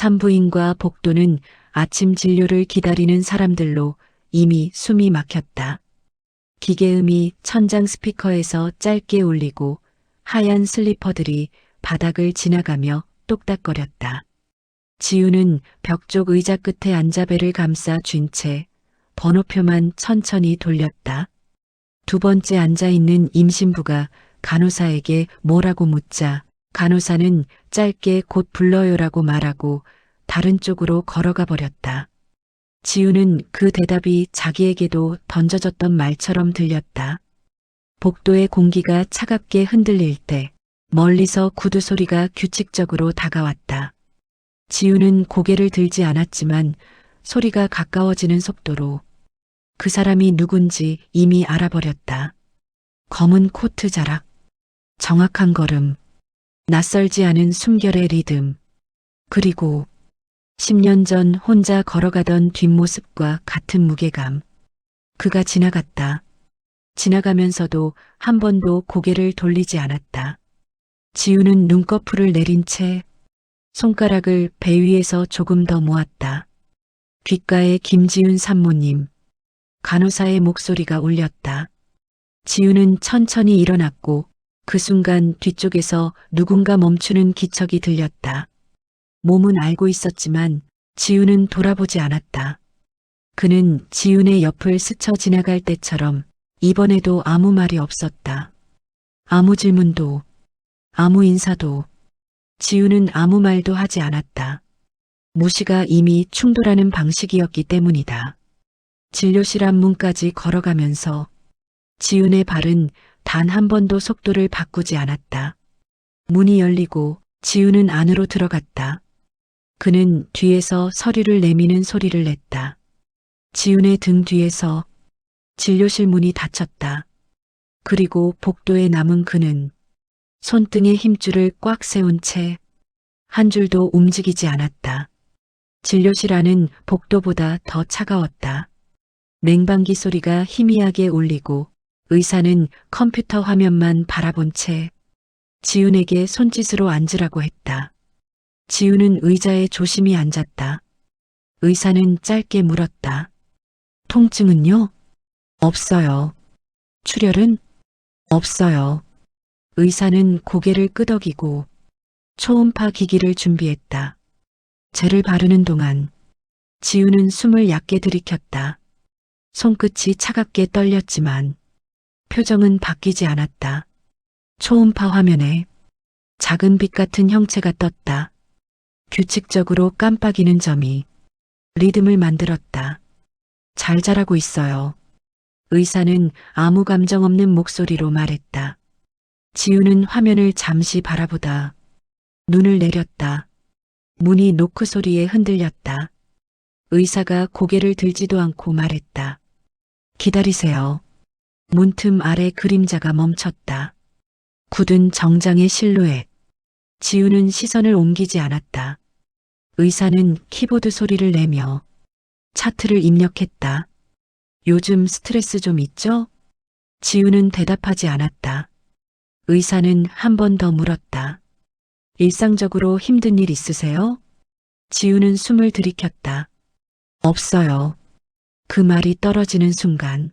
산부인과 복도는 아침 진료를 기다리는 사람들로 이미 숨이 막혔다. 기계음이 천장 스피커에서 짧게 울리고 하얀 슬리퍼들이 바닥을 지나가며 똑딱거렸다. 지우는 벽 쪽 의자 끝에 앉아 배를 감싸 쥔 채 번호표만 천천히 돌렸다. 두 번째 앉아 있는 임신부가 간호사에게 뭐라고 묻자 간호사는 짧게 곧 불러요라고 말하고 다른 쪽으로 걸어가 버렸다. 지우는 그 대답이 자기에게도 던져졌던 말처럼 들렸다. 복도의 공기가 차갑게 흔들릴 때 멀리서 구두 소리가 규칙적으로 다가왔다. 지우는 고개를 들지 않았지만 소리가 가까워지는 속도로 그 사람이 누군지 이미 알아버렸다. 검은 코트 자락, 정확한 걸음, 낯설지 않은 숨결의 리듬, 그리고 10년 전 혼자 걸어가던 뒷모습과 같은 무게감. 그가 지나갔다. 지나가면서도 한 번도 고개를 돌리지 않았다. 지우는 눈꺼풀을 내린 채 손가락을 배 위에서 조금 더 모았다. 귓가에 김지훈 산모님. 간호사의 목소리가 울렸다. 지우는 천천히 일어났고 그 순간 뒤쪽에서 누군가 멈추는 기척이 들렸다. 몸은 알고 있었지만 지우는 돌아보지 않았다. 그는 지훈의 옆을 스쳐 지나갈 때처럼 이번에도 아무 말이 없었다. 아무 질문도, 아무 인사도. 지우는 아무 말도 하지 않았다. 무시가 이미 충돌하는 방식이었기 때문이다. 진료실 앞문까지 걸어가면서 지훈의 발은 단 한 번도 속도를 바꾸지 않았다. 문이 열리고 지훈은 안으로 들어갔다. 그는 뒤에서 서류를 내미는 소리를 냈다. 지훈의 등 뒤에서 진료실 문이 닫혔다. 그리고 복도에 남은 그는 손등에 힘줄을 꽉 세운 채 한 줄도 움직이지 않았다. 진료실 안은 복도보다 더 차가웠다. 냉방기 소리가 희미하게 울리고 의사는 컴퓨터 화면만 바라본 채 지훈에게 손짓으로 앉으라고 했다. 지훈은 의자에 조심히 앉았다. 의사는 짧게 물었다. 통증은요? 없어요. 출혈은? 없어요. 의사는 고개를 끄덕이고 초음파 기기를 준비했다. 젤을 바르는 동안 지훈은 숨을 얕게 들이켰다. 손끝이 차갑게 떨렸지만 표정은 바뀌지 않았다. 초음파 화면에 작은 빛 같은 형체가 떴다. 규칙적으로 깜빡이는 점이 리듬을 만들었다. 잘 자라고 있어요. 의사는 아무 감정 없는 목소리로 말했다. 지우는 화면을 잠시 바라보다 눈을 내렸다. 문이 노크 소리에 흔들렸다. 의사가 고개를 들지도 않고 말했다. 기다리세요. 문틈 아래 그림자가 멈췄다. 굳은 정장의 실루엣. 지우는 시선을 옮기지 않았다. 의사는 키보드 소리를 내며 차트를 입력했다. 요즘 스트레스 좀 있죠? 지우는 대답하지 않았다. 의사는 한 번 더 물었다. 일상적으로 힘든 일 있으세요? 지우는 숨을 들이켰다. 없어요. 그 말이 떨어지는 순간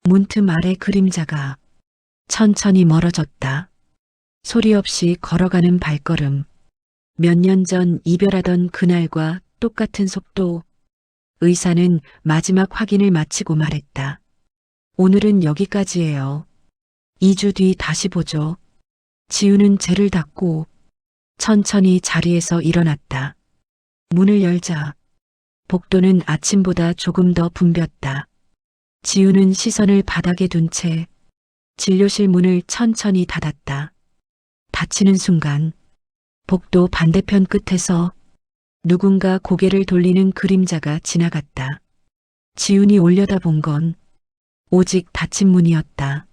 문틈 아래 그림자가 천천히 멀어졌다. 소리 없이 걸어가는 발걸음. 몇 년 전 이별하던 그날과 똑같은 속도. 의사는 마지막 확인을 마치고 말했다. 오늘은 여기까지예요. 2주 뒤 다시 보죠. 지우는 젤을 닦고 천천히 자리에서 일어났다. 문을 열자 복도는 아침보다 조금 더 붐볐다. 지우는 시선을 바닥에 둔 채 진료실 문을 천천히 닫았다. 닫히는 순간 복도 반대편 끝에서 누군가 고개를 돌리는 그림자가 지나갔다. 지훈이 올려다본 건 오직 닫힌 문이었다.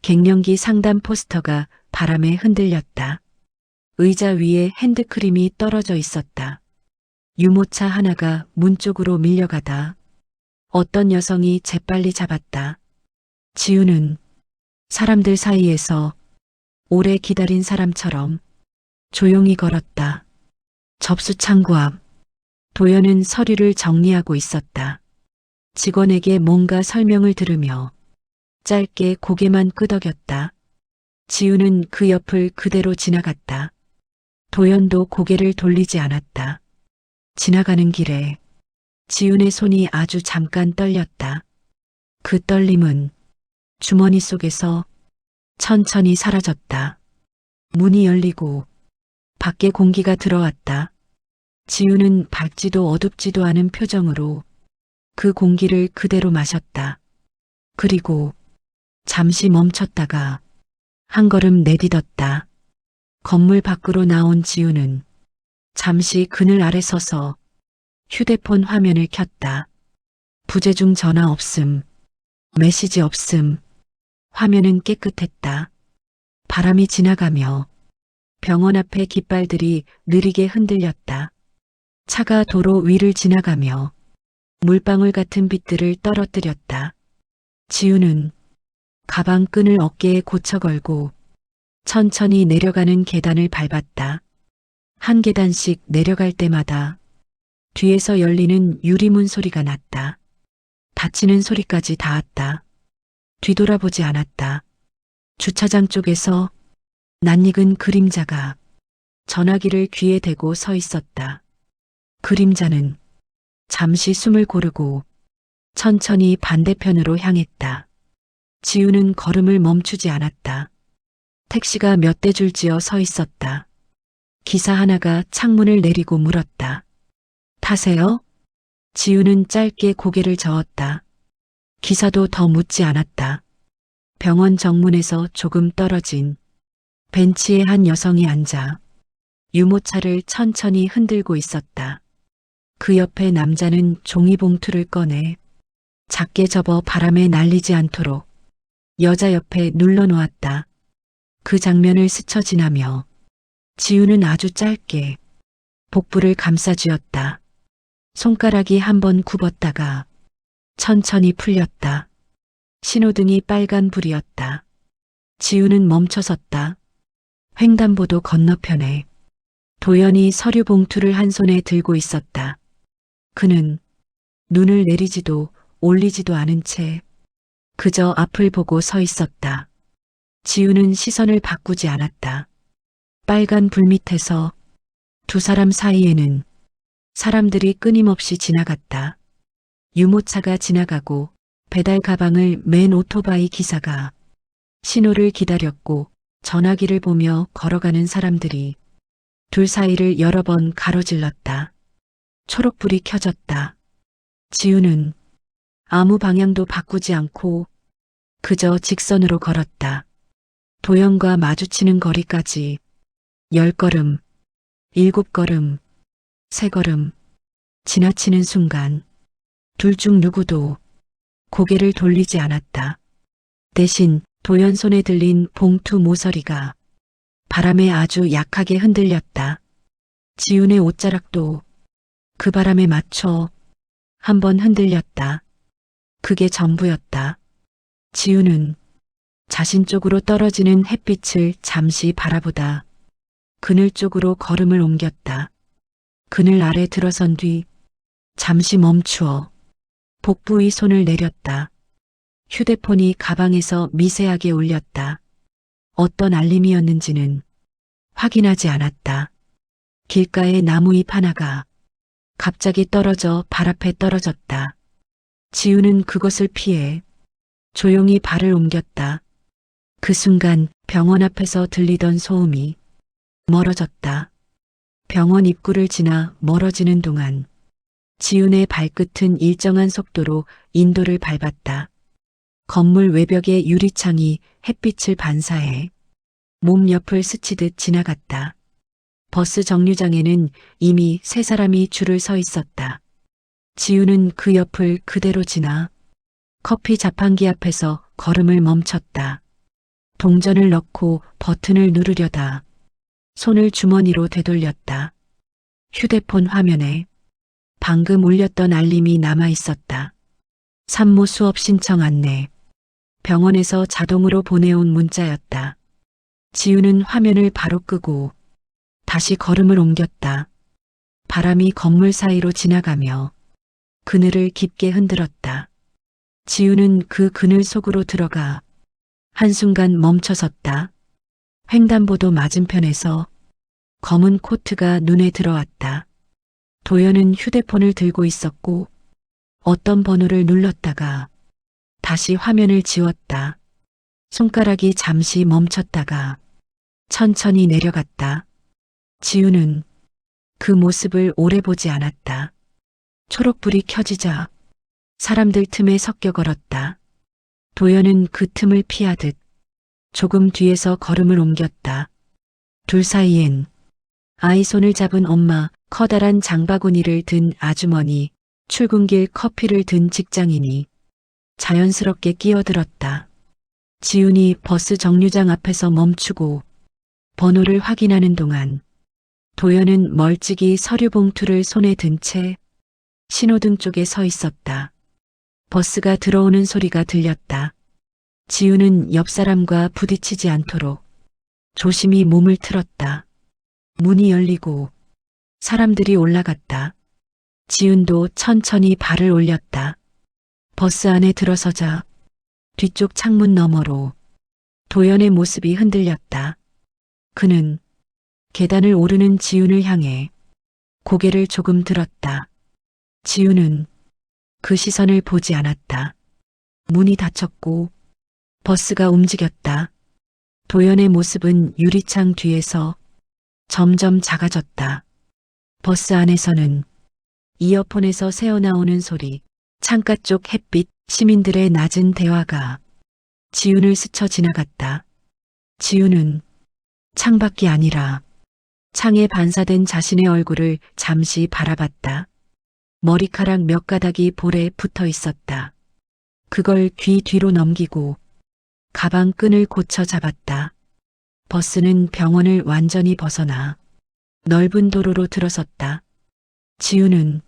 갱년기 상담 포스터가 바람에 흔들렸다. 의자 위에 핸드크림이 떨어져 있었다. 유모차 하나가 문 쪽으로 밀려가다 어떤 여성이 재빨리 잡았다. 지우는 사람들 사이에서 오래 기다린 사람처럼 조용히 걸었다. 접수 창구 앞. 도연은 서류를 정리하고 있었다. 직원에게 뭔가 설명을 들으며 짧게 고개만 끄덕였다. 지우는 그 옆을 그대로 지나갔다. 도연도 고개를 돌리지 않았다. 지나가는 길에 지훈의 손이 아주 잠깐 떨렸다. 그 떨림은 주머니 속에서 천천히 사라졌다. 문이 열리고 밖에 공기가 들어왔다. 지훈은 밝지도 어둡지도 않은 표정으로 그 공기를 그대로 마셨다. 그리고 잠시 멈췄다가 한 걸음 내딛었다. 건물 밖으로 나온 지훈은 잠시 그늘 아래 서서 휴대폰 화면을 켰다. 부재중 전화 없음. 메시지 없음. 화면은 깨끗했다. 바람이 지나가며 병원 앞의 깃발들이 느리게 흔들렸다. 차가 도로 위를 지나가며 물방울 같은 빛들을 떨어뜨렸다. 지우는 가방 끈을 어깨에 고쳐 걸고 천천히 내려가는 계단을 밟았다. 한 계단씩 내려갈 때마다 뒤에서 열리는 유리문 소리가 났다. 닫히는 소리까지 닿았다. 뒤돌아보지 않았다. 주차장 쪽에서 낯익은 그림자가 전화기를 귀에 대고 서 있었다. 그림자는 잠시 숨을 고르고 천천히 반대편으로 향했다. 지우는 걸음을 멈추지 않았다. 택시가 몇 대 줄지어 서 있었다. 기사 하나가 창문을 내리고 물었다. 타세요? 지우는 짧게 고개를 저었다. 기사도 더 묻지 않았다. 병원 정문에서 조금 떨어진 벤치에 한 여성이 앉아 유모차를 천천히 흔들고 있었다. 그 옆에 남자는 종이봉투를 꺼내 작게 접어 바람에 날리지 않도록 여자 옆에 눌러놓았다. 그 장면을 스쳐 지나며 지우는 아주 짧게 복부를 감싸쥐었다. 손가락이 한번 굽었다가 천천히 풀렸다. 신호등이 빨간 불이었다. 지우는 멈춰섰다. 횡단보도 건너편에 도연이 서류 봉투를 한 손에 들고 있었다. 그는 눈을 내리지도 올리지도 않은 채 그저 앞을 보고 서 있었다. 지우는 시선을 바꾸지 않았다. 빨간 불 밑에서 두 사람 사이에는 사람들이 끊임없이 지나갔다. 유모차가 지나가고 배달 가방을 맨 오토바이 기사가 신호를 기다렸고 전화기를 보며 걸어가는 사람들이 둘 사이를 여러 번 가로질렀다. 초록불이 켜졌다. 지우는 아무 방향도 바꾸지 않고 그저 직선으로 걸었다. 도연과 마주치는 거리까지 10걸음, 7걸음, 3걸음, 지나치는 순간 둘 중 누구도 고개를 돌리지 않았다. 대신 도연 손에 들린 봉투 모서리가 바람에 아주 약하게 흔들렸다. 지훈의 옷자락도 그 바람에 맞춰 한번 흔들렸다. 그게 전부였다. 지훈은 자신 쪽으로 떨어지는 햇빛을 잠시 바라보다 그늘 쪽으로 걸음을 옮겼다. 그늘 아래 들어선 뒤 잠시 멈추어 복부 위 손을 내렸다. 휴대폰이 가방에서 미세하게 울렸다. 어떤 알림이었는지는 확인하지 않았다. 길가의 나무잎 하나가 갑자기 떨어져 발 앞에 떨어졌다. 지우는 그것을 피해 조용히 발을 옮겼다. 그 순간 병원 앞에서 들리던 소음이 멀어졌다. 병원 입구를 지나 멀어지는 동안 지훈의 발끝은 일정한 속도로 인도를 밟았다. 건물 외벽의 유리창이 햇빛을 반사해 몸 옆을 스치듯 지나갔다. 버스 정류장에는 이미 3사람이 줄을 서 있었다. 지우는 그 옆을 그대로 지나 커피 자판기 앞에서 걸음을 멈췄다. 동전을 넣고 버튼을 누르려다 손을 주머니로 되돌렸다. 휴대폰 화면에 방금 울렸던 알림이 남아 있었다. 산모 수업 신청 안내. 병원에서 자동으로 보내온 문자였다. 지우는 화면을 바로 끄고 다시 걸음을 옮겼다. 바람이 건물 사이로 지나가며 그늘을 깊게 흔들었다. 지우는 그 그늘 속으로 들어가 한순간 멈춰섰다. 횡단보도 맞은편에서 검은 코트가 눈에 들어왔다. 도연은 휴대폰을 들고 있었고 어떤 번호를 눌렀다가 다시 화면을 지웠다. 손가락이 잠시 멈췄다가 천천히 내려갔다. 지우는 그 모습을 오래 보지 않았다. 초록불이 켜지자 사람들 틈에 섞여 걸었다. 도연은 그 틈을 피하듯 조금 뒤에서 걸음을 옮겼다. 둘 사이엔 아이 손을 잡은 엄마, 커다란 장바구니를 든 아주머니, 출근길 커피를 든 직장인이 자연스럽게 끼어들었다. 지훈이 버스 정류장 앞에서 멈추고 번호를 확인하는 동안 도연은 멀찍이 서류 봉투를 손에 든 채 신호등 쪽에 서 있었다. 버스가 들어오는 소리가 들렸다. 지훈은 옆 사람과 부딪히지 않도록 조심히 몸을 틀었다. 문이 열리고 사람들이 올라갔다. 지훈도 천천히 발을 올렸다. 버스 안에 들어서자 뒤쪽 창문 너머로 도연의 모습이 흔들렸다. 그는 계단을 오르는 지훈을 향해 고개를 조금 들었다. 지훈은 그 시선을 보지 않았다. 문이 닫혔고 버스가 움직였다. 도연의 모습은 유리창 뒤에서 점점 작아졌다. 버스 안에서는 이어폰에서 새어나오는 소리, 창가 쪽 햇빛, 시민들의 낮은 대화가 지훈을 스쳐 지나갔다. 지훈은 창밖이 아니라 창에 반사된 자신의 얼굴을 잠시 바라봤다. 머리카락 몇 가닥이 볼에 붙어 있었다. 그걸 귀 뒤로 넘기고 가방 끈을 고쳐 잡았다. 버스는 병원을 완전히 벗어나 넓은 도로로 들어섰다. 지훈은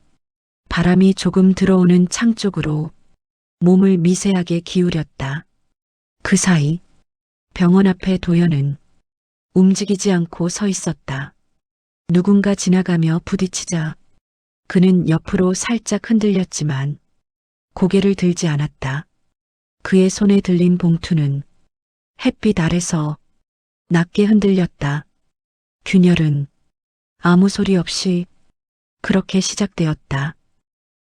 바람이 조금 들어오는 창 쪽으로 몸을 미세하게 기울였다. 그 사이 병원 앞에 도연은 움직이지 않고 서 있었다. 누군가 지나가며 부딪히자 그는 옆으로 살짝 흔들렸지만 고개를 들지 않았다. 그의 손에 들린 봉투는 햇빛 아래서 낮게 흔들렸다. 균열은 아무 소리 없이 그렇게 시작되었다.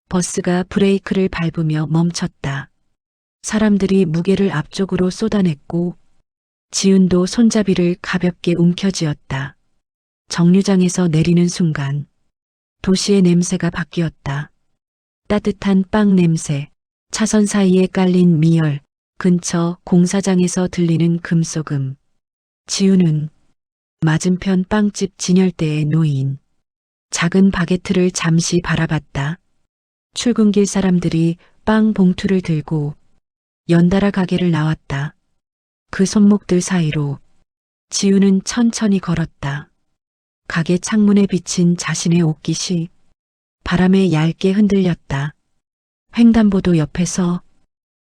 버스가 브레이크를 밟으며 멈췄다. 사람들이 무게를 앞쪽으로 쏟아냈고 지훈도 손잡이를 가볍게 움켜쥐었다. 정류장에서 내리는 순간 도시의 냄새가 바뀌었다. 따뜻한 빵 냄새, 차선 사이에 깔린 미열, 근처 공사장에서 들리는 금소금. 지훈은 맞은편 빵집 진열대에 놓인 작은 바게트를 잠시 바라봤다. 출근길 사람들이 빵 봉투를 들고 연달아 가게를 나왔다. 그 손목들 사이로 지훈은 천천히 걸었다. 가게 창문에 비친 자신의 옷깃이 바람에 얇게 흔들렸다. 횡단보도 옆에서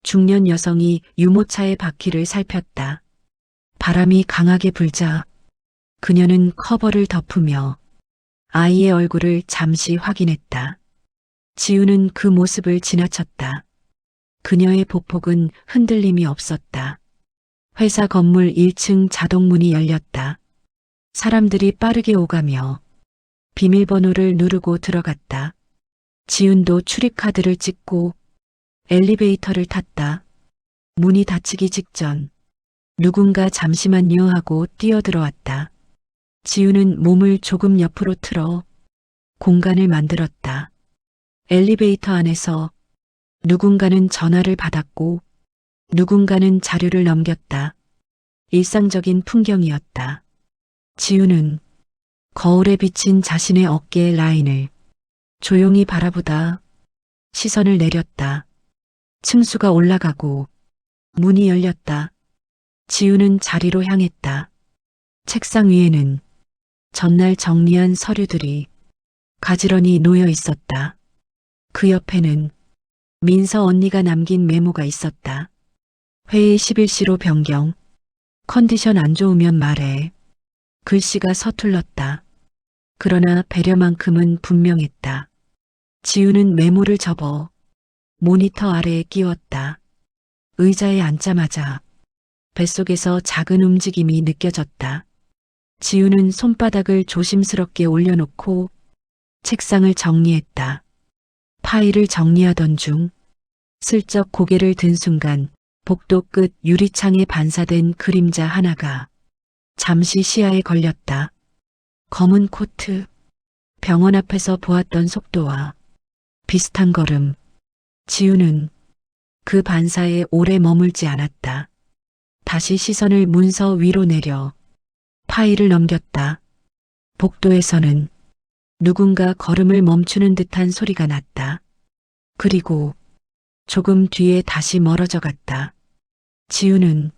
중년 여성이 유모차의 바퀴를 살폈다. 바람이 강하게 불자 그녀는 커버를 덮으며 아이의 얼굴을 잠시 확인했다. 지우는 그 모습을 지나쳤다. 그녀의 보폭은 흔들림이 없었다. 회사 건물 1층 자동문이 열렸다. 사람들이 빠르게 오가며 비밀번호를 누르고 들어갔다. 지훈도 출입카드를 찍고 엘리베이터를 탔다. 문이 닫히기 직전 누군가 잠시만요 하고 뛰어들어왔다. 지훈은 몸을 조금 옆으로 틀어 공간을 만들었다. 엘리베이터 안에서 누군가는 전화를 받았고 누군가는 자료를 넘겼다. 일상적인 풍경이었다. 지훈은 거울에 비친 자신의 어깨의 라인을 조용히 바라보다 시선을 내렸다. 층수가 올라가고 문이 열렸다. 지훈은 자리로 향했다. 책상 위에는 전날 정리한 서류들이 가지런히 놓여 있었다. 그 옆에는 민서 언니가 남긴 메모가 있었다. 회의 11시로 변경. 컨디션 안 좋으면 말해. 글씨가 서툴렀다. 그러나 배려만큼은 분명했다. 지우는 메모를 접어 모니터 아래에 끼웠다. 의자에 앉자마자 뱃속에서 작은 움직임이 느껴졌다. 지우는 손바닥을 조심스럽게 올려놓고 책상을 정리했다. 파일을 정리하던 중 슬쩍 고개를 든 순간 복도 끝 유리창에 반사된 그림자 하나가 잠시 시야에 걸렸다. 검은 코트, 병원 앞에서 보았던 속도와 비슷한 걸음. 지우는 그 반사에 오래 머물지 않았다. 다시 시선을 문서 위로 내려 파일을 넘겼다. 복도에서는 누군가 걸음을 멈추는 듯한 소리가 났다. 그리고 조금 뒤에 다시 멀어져 갔다. 지우는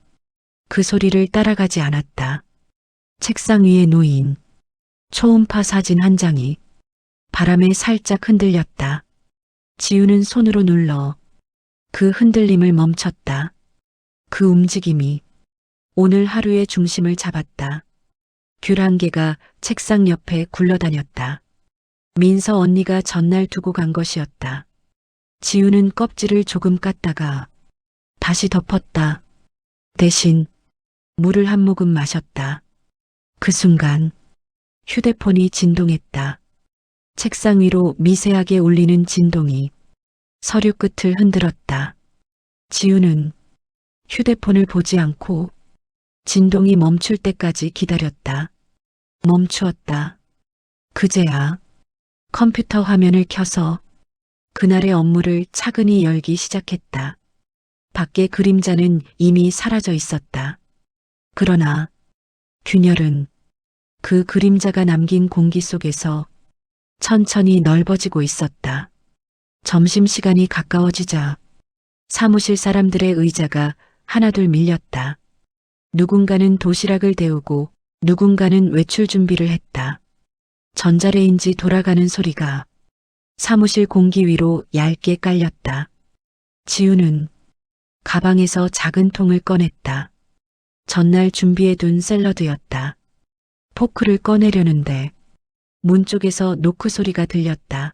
그 소리를 따라가지 않았다. 책상 위에 놓인 초음파 사진 한 장이 바람에 살짝 흔들렸다. 지우는 손으로 눌러 그 흔들림을 멈췄다. 그 움직임이 오늘 하루의 중심을 잡았다. 귤 한 개가 책상 옆에 굴러다녔다. 민서 언니가 전날 두고 간 것이었다. 지우는 껍질을 조금 깠다가 다시 덮었다. 대신 물을 한 모금 마셨다. 그 순간 휴대폰이 진동했다. 책상 위로 미세하게 울리는 진동이 서류 끝을 흔들었다. 지우는 휴대폰을 보지 않고 진동이 멈출 때까지 기다렸다. 멈추었다. 그제야 컴퓨터 화면을 켜서 그날의 업무를 차근히 열기 시작했다. 밖의 그림자는 이미 사라져 있었다. 그러나 균열은 그 그림자가 남긴 공기 속에서 천천히 넓어지고 있었다. 점심시간이 가까워지자 사무실 사람들의 의자가 하나둘 밀렸다. 누군가는 도시락을 데우고 누군가는 외출 준비를 했다. 전자레인지 돌아가는 소리가 사무실 공기 위로 얇게 깔렸다. 지우는 가방에서 작은 통을 꺼냈다. 전날 준비해둔 샐러드였다. 포크를 꺼내려는데 문 쪽에서 노크 소리가 들렸다.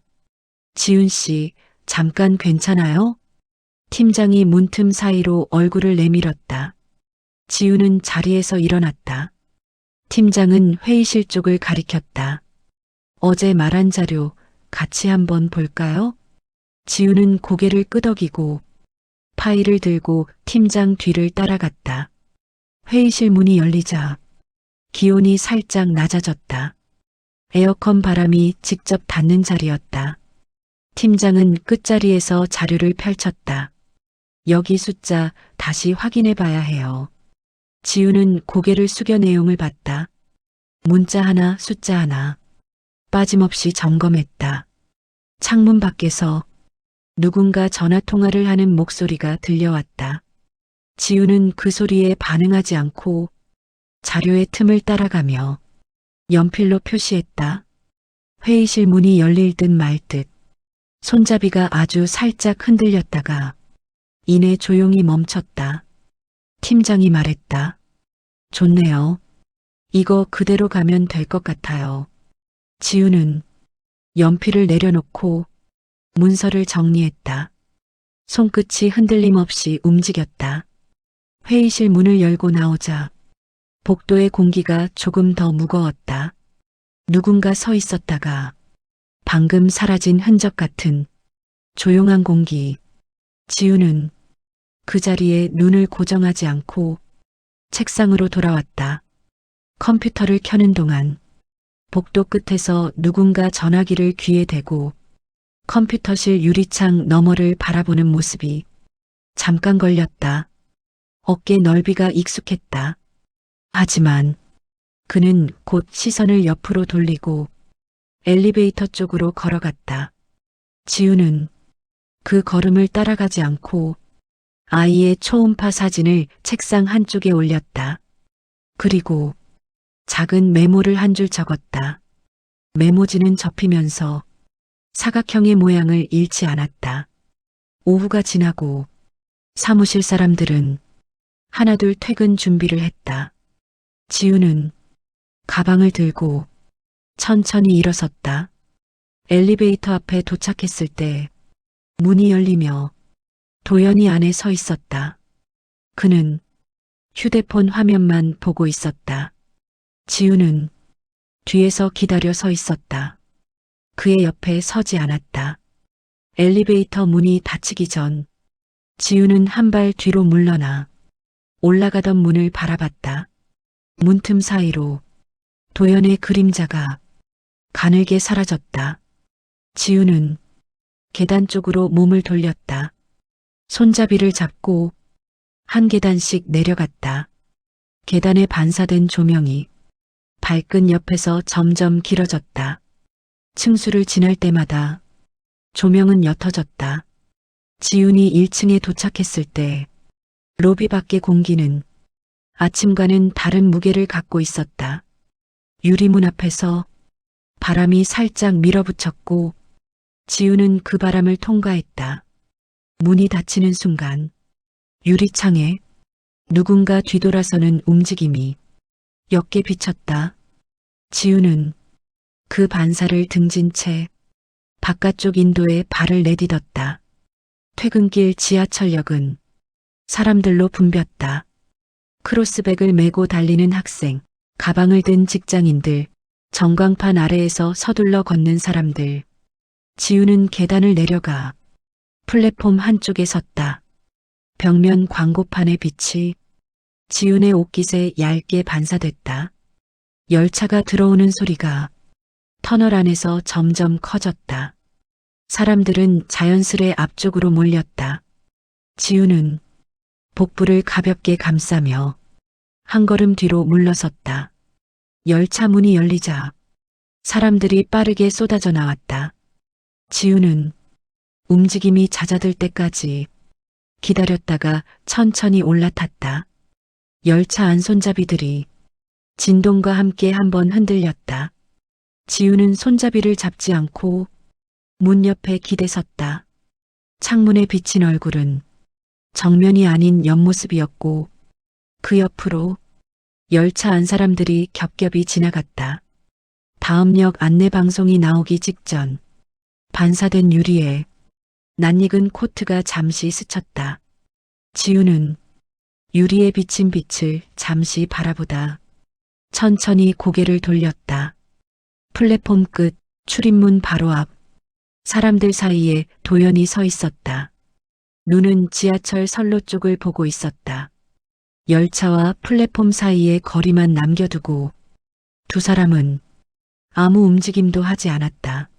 지훈 씨, 잠깐 괜찮아요? 팀장이 문틈 사이로 얼굴을 내밀었다. 지훈은 자리에서 일어났다. 팀장은 회의실 쪽을 가리켰다. 어제 말한 자료 같이 한번 볼까요? 지훈은 고개를 끄덕이고 파일을 들고 팀장 뒤를 따라갔다. 회의실 문이 열리자 기온이 살짝 낮아졌다. 에어컨 바람이 직접 닿는 자리였다. 팀장은 끝자리에서 자료를 펼쳤다. 여기 숫자 다시 확인해 봐야 해요. 지우는 고개를 숙여 내용을 봤다. 문자 하나, 숫자 하나. 빠짐없이 점검했다. 창문 밖에서 누군가 전화 통화를 하는 목소리가 들려왔다. 지우는 그 소리에 반응하지 않고 자료의 틈을 따라가며 연필로 표시했다. 회의실 문이 열릴 듯 말 듯. 손잡이가 아주 살짝 흔들렸다가 이내 조용히 멈췄다. 팀장이 말했다. 좋네요. 이거 그대로 가면 될 것 같아요. 지우는 연필을 내려놓고 문서를 정리했다. 손끝이 흔들림 없이 움직였다. 회의실 문을 열고 나오자 복도의 공기가 조금 더 무거웠다. 누군가 서 있었다가 방금 사라진 흔적 같은 조용한 공기. 지우는 그 자리에 눈을 고정하지 않고 책상으로 돌아왔다. 컴퓨터를 켜는 동안 복도 끝에서 누군가 전화기를 귀에 대고 컴퓨터실 유리창 너머를 바라보는 모습이 잠깐 걸렸다. 어깨 넓이가 익숙했다. 하지만 그는 곧 시선을 옆으로 돌리고 엘리베이터 쪽으로 걸어갔다. 지우는 그 걸음을 따라가지 않고 아이의 초음파 사진을 책상 한쪽에 올렸다. 그리고 작은 메모를 한 줄 적었다. 메모지는 접히면서 사각형의 모양을 잃지 않았다. 오후가 지나고 사무실 사람들은 하나둘 퇴근 준비를 했다. 지우는 가방을 들고 천천히 일어섰다. 엘리베이터 앞에 도착했을 때 문이 열리며 도연이 안에 서 있었다. 그는 휴대폰 화면만 보고 있었다. 지우는 뒤에서 기다려 서 있었다. 그의 옆에 서지 않았다. 엘리베이터 문이 닫히기 전 지우는 한 발 뒤로 물러나 올라가던 문을 바라봤다. 문틈 사이로 도연의 그림자가 가늘게 사라졌다. 지우는 계단 쪽으로 몸을 돌렸다. 손잡이를 잡고 한 계단씩 내려갔다. 계단에 반사된 조명이 발끝 옆에서 점점 길어졌다. 층수를 지날 때마다 조명은 옅어졌다. 지훈이 1층에 도착했을 때 로비 밖의 공기는 아침과는 다른 무게를 갖고 있었다. 유리문 앞에서 바람이 살짝 밀어붙였고 지훈은 그 바람을 통과했다. 문이 닫히는 순간 유리창에 누군가 뒤돌아서는 움직임이 옅게 비쳤다. 지훈은 그 반사를 등진 채 바깥쪽 인도에 발을 내디뎠다. 퇴근길 지하철역은 사람들로 붐볐다. 크로스백을 메고 달리는 학생, 가방을 든 직장인들, 전광판 아래에서 서둘러 걷는 사람들. 지우는 계단을 내려가 플랫폼 한쪽에 섰다. 벽면 광고판의 빛이 지훈의 옷깃에 얇게 반사됐다. 열차가 들어오는 소리가 터널 안에서 점점 커졌다. 사람들은 자연스레 앞쪽으로 몰렸다. 지훈은 복부를 가볍게 감싸며 한 걸음 뒤로 물러섰다. 열차 문이 열리자 사람들이 빠르게 쏟아져 나왔다. 지훈은 움직임이 잦아들 때까지 기다렸다가 천천히 올라탔다. 열차 안 손잡이들이 진동과 함께 한번 흔들렸다. 지훈은 손잡이를 잡지 않고 문 옆에 기대 섰다. 창문에 비친 얼굴은 정면이 아닌 옆모습이었고 그 옆으로 열차 안 사람들이 겹겹이 지나갔다. 다음 역 안내 방송이 나오기 직전 반사된 유리에 낯익은 코트가 잠시 스쳤다. 지훈은 유리에 비친 빛을 잠시 바라보다 천천히 고개를 돌렸다. 플랫폼 끝 출입문 바로 앞 사람들 사이에 도연이 서 있었다. 눈은 지하철 선로 쪽을 보고 있었다. 열차와 플랫폼 사이에 거리만 남겨두고 두 사람은 아무 움직임도 하지 않았다.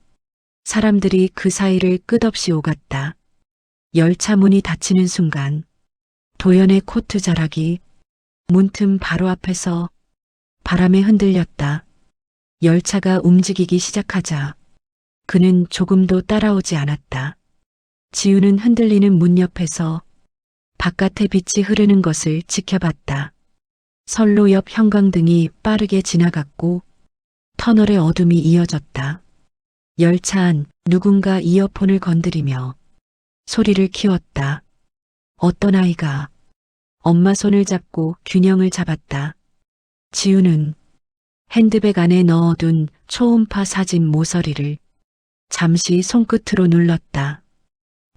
사람들이 그 사이를 끝없이 오갔다. 열차 문이 닫히는 순간 도연의 코트 자락이 문틈 바로 앞에서 바람에 흔들렸다. 열차가 움직이기 시작하자 그는 조금도 따라오지 않았다. 지우는 흔들리는 문 옆에서 바깥의 빛이 흐르는 것을 지켜봤다. 선로 옆 형광등이 빠르게 지나갔고 터널의 어둠이 이어졌다. 열차 안 누군가 이어폰을 건드리며 소리를 키웠다. 어떤 아이가 엄마 손을 잡고 균형을 잡았다. 지우는 핸드백 안에 넣어둔 초음파 사진 모서리를 잠시 손끝으로 눌렀다.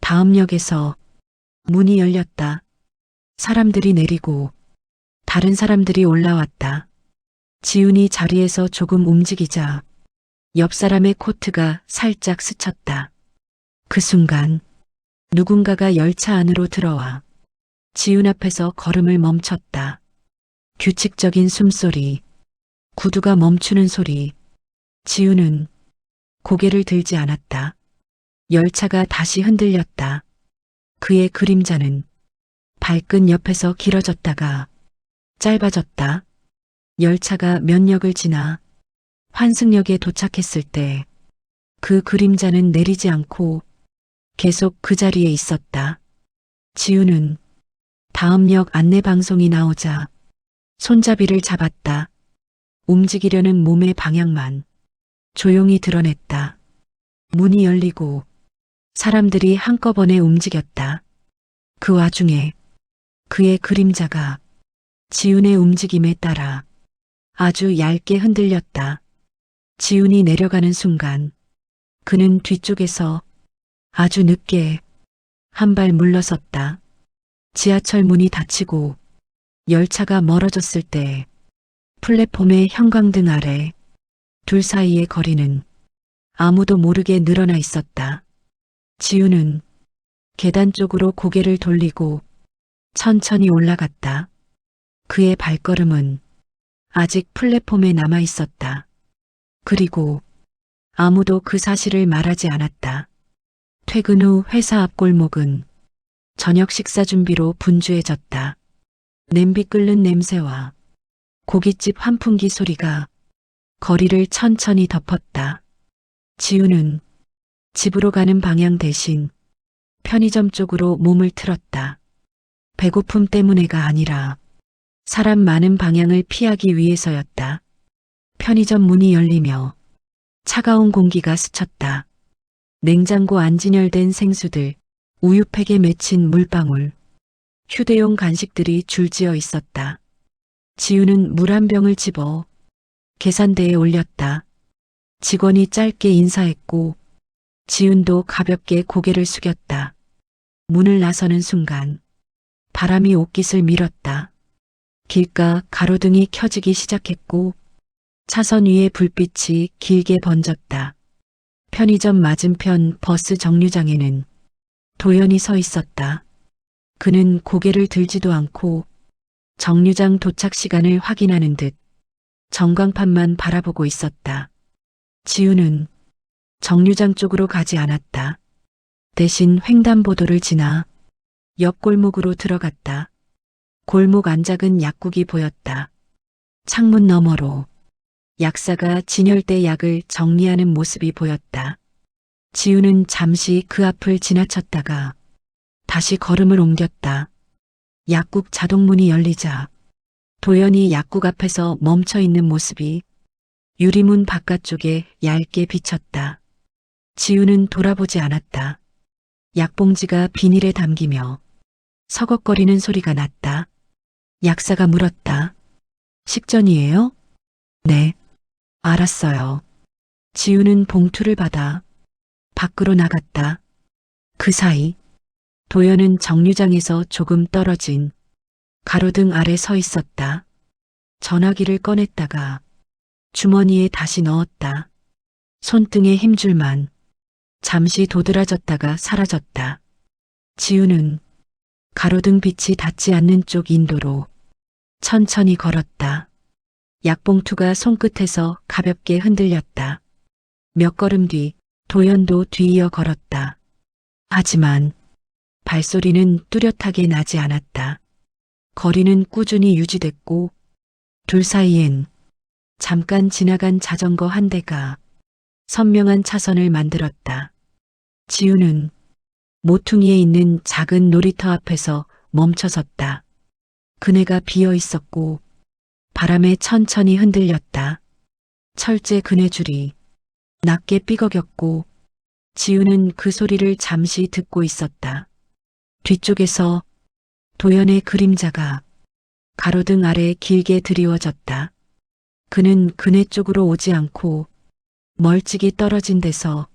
다음 역에서 문이 열렸다. 사람들이 내리고 다른 사람들이 올라왔다. 지훈이 자리에서 조금 움직이자 옆 사람의 코트가 살짝 스쳤다. 그 순간 누군가가 열차 안으로 들어와 지훈 앞에서 걸음을 멈췄다. 규칙적인 숨소리, 구두가 멈추는 소리. 지훈은 고개를 들지 않았다. 열차가 다시 흔들렸다. 그의 그림자는 발끝 옆에서 길어졌다가 짧아졌다. 열차가 몇 역을 지나 환승역에 도착했을 때 그 그림자는 내리지 않고 계속 그 자리에 있었다. 지우는 다음 역 안내 방송이 나오자 손잡이를 잡았다. 움직이려는 몸의 방향만 조용히 드러냈다. 문이 열리고 사람들이 한꺼번에 움직였다. 그 와중에 그의 그림자가 지훈의 움직임에 따라 아주 얇게 흔들렸다. 지훈이 내려가는 순간 그는 뒤쪽에서 아주 늦게 한 발 물러섰다. 지하철 문이 닫히고 열차가 멀어졌을 때 플랫폼의 형광등 아래 둘 사이의 거리는 아무도 모르게 늘어나 있었다. 지훈은 계단 쪽으로 고개를 돌리고 천천히 올라갔다. 그의 발걸음은 아직 플랫폼에 남아 있었다. 그리고 아무도 그 사실을 말하지 않았다. 퇴근 후 회사 앞 골목은 저녁 식사 준비로 분주해졌다. 냄비 끓는 냄새와 고깃집 환풍기 소리가 거리를 천천히 덮었다. 지훈은 집으로 가는 방향 대신 편의점 쪽으로 몸을 틀었다. 배고픔 때문에가 아니라 사람 많은 방향을 피하기 위해서였다. 편의점 문이 열리며 차가운 공기가 스쳤다. 냉장고 안 진열된 생수들, 우유팩에 맺힌 물방울, 휴대용 간식들이 줄지어 있었다. 지훈은 물 한 병을 집어 계산대에 올렸다. 직원이 짧게 인사했고 지훈도 가볍게 고개를 숙였다. 문을 나서는 순간 바람이 옷깃을 밀었다. 길가 가로등이 켜지기 시작했고 차선 위에 불빛이 길게 번졌다. 편의점 맞은편 버스 정류장에는 도연이 서 있었다. 그는 고개를 들지도 않고 정류장 도착 시간을 확인하는 듯 전광판만 바라보고 있었다. 지훈은 정류장 쪽으로 가지 않았다. 대신 횡단보도를 지나 옆 골목으로 들어갔다. 골목 안작은 약국이 보였다. 창문 너머로 약사가 진열대 약을 정리하는 모습이 보였다. 지훈은 잠시 그 앞을 지나쳤다가 다시 걸음을 옮겼다. 약국 자동문이 열리자 도연이 약국 앞에서 멈춰 있는 모습이 유리문 바깥쪽에 얇게 비쳤다. 지훈은 돌아보지 않았다. 약봉지가 비닐에 담기며 서걱거리는 소리가 났다. 약사가 물었다. 식전이에요? 네. 알았어요. 지훈은 봉투를 받아 밖으로 나갔다. 그 사이 도연은 정류장에서 조금 떨어진 가로등 아래 서 있었다. 전화기를 꺼냈다가 주머니에 다시 넣었다. 손등에 힘줄만 잠시 도드라졌다가 사라졌다. 지훈은 가로등 빛이 닿지 않는 쪽 인도로 천천히 걸었다. 약봉투가 손끝에서 가볍게 흔들렸다. 몇 걸음 뒤 도연도 뒤이어 걸었다. 하지만 발소리는 뚜렷하게 나지 않았다. 거리는 꾸준히 유지됐고 둘 사이엔 잠깐 지나간 자전거 한 대가 선명한 차선을 만들었다. 지훈은 모퉁이에 있는 작은 놀이터 앞에서 멈춰섰다. 그네가 비어 있었고 바람에 천천히 흔들렸다. 철제 그네줄이 낮게 삐걱였고 지훈은 그 소리를 잠시 듣고 있었다. 뒤쪽에서 도연의 그림자가 가로등 아래 길게 드리워졌다. 그는 그네 쪽으로 오지 않고 멀찍이 떨어진 데서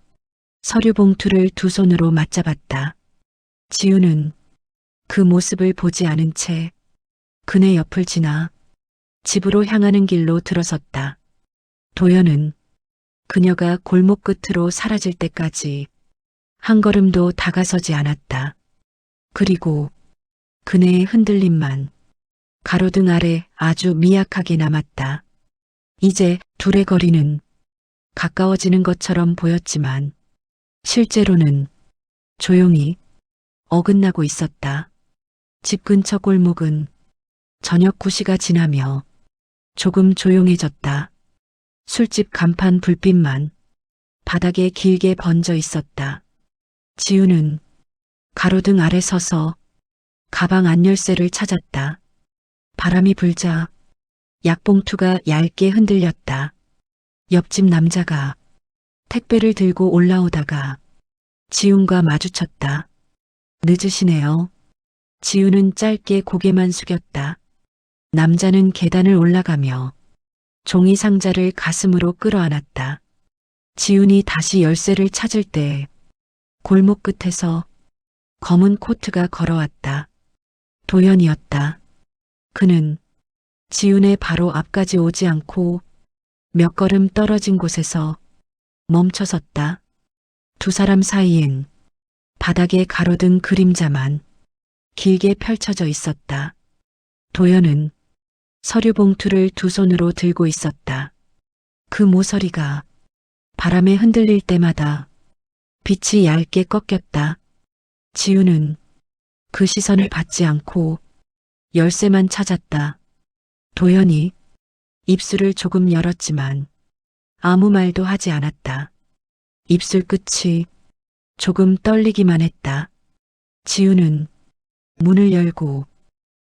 서류 봉투를 두 손으로 맞잡았다. 지훈은 그 모습을 보지 않은 채 그네 옆을 지나 집으로 향하는 길로 들어섰다. 도연은 그녀가 골목 끝으로 사라질 때까지 한 걸음도 다가서지 않았다. 그리고 그네의 흔들림만 가로등 아래 아주 미약하게 남았다. 이제 둘의 거리는 가까워지는 것처럼 보였지만 실제로는 조용히 어긋나고 있었다. 집 근처 골목은 저녁 9시가 지나며 조금 조용해졌다. 술집 간판 불빛만 바닥에 길게 번져 있었다. 지훈은 가로등 아래 서서 가방 안열쇠를 찾았다. 바람이 불자 약봉투가 얇게 흔들렸다. 옆집 남자가 택배를 들고 올라오다가 지훈과 마주쳤다. 늦으시네요. 지훈은 짧게 고개만 숙였다. 남자는 계단을 올라가며 종이 상자를 가슴으로 끌어안았다. 지훈이 다시 열쇠를 찾을 때 골목 끝에서 검은 코트가 걸어왔다. 도연이었다. 그는 지훈의 바로 앞까지 오지 않고 몇 걸음 떨어진 곳에서 멈춰섰다. 두 사람 사이엔 바닥에 가로등 그림자만 길게 펼쳐져 있었다. 도연은 서류 봉투를 두 손으로 들고 있었다. 그 모서리가 바람에 흔들릴 때마다 빛이 얇게 꺾였다. 지훈은 그 시선을 받지 않고 열쇠만 찾았다. 도연이 입술을 조금 열었지만 아무 말도 하지 않았다. 입술 끝이 조금 떨리기만 했다. 지훈은 문을 열고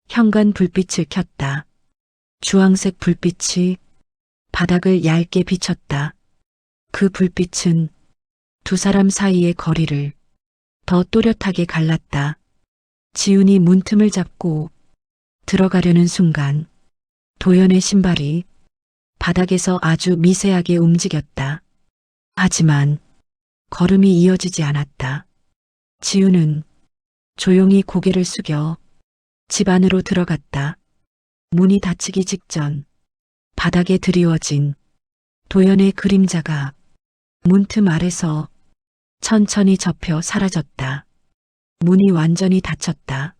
현관 불빛을 켰다. 주황색 불빛이 바닥을 얇게 비쳤다. 그 불빛은 두 사람 사이의 거리를 더 또렷하게 갈랐다. 지훈이 문틈을 잡고 들어가려는 순간 도연의 신발이 바닥에서 아주 미세하게 움직였다. 하지만 걸음이 이어지지 않았다. 지훈은 조용히 고개를 숙여 집 안으로 들어갔다. 문이 닫히기 직전 바닥에 드리워진 도연의 그림자가 문틈 아래서 천천히 접혀 사라졌다. 문이 완전히 닫혔다.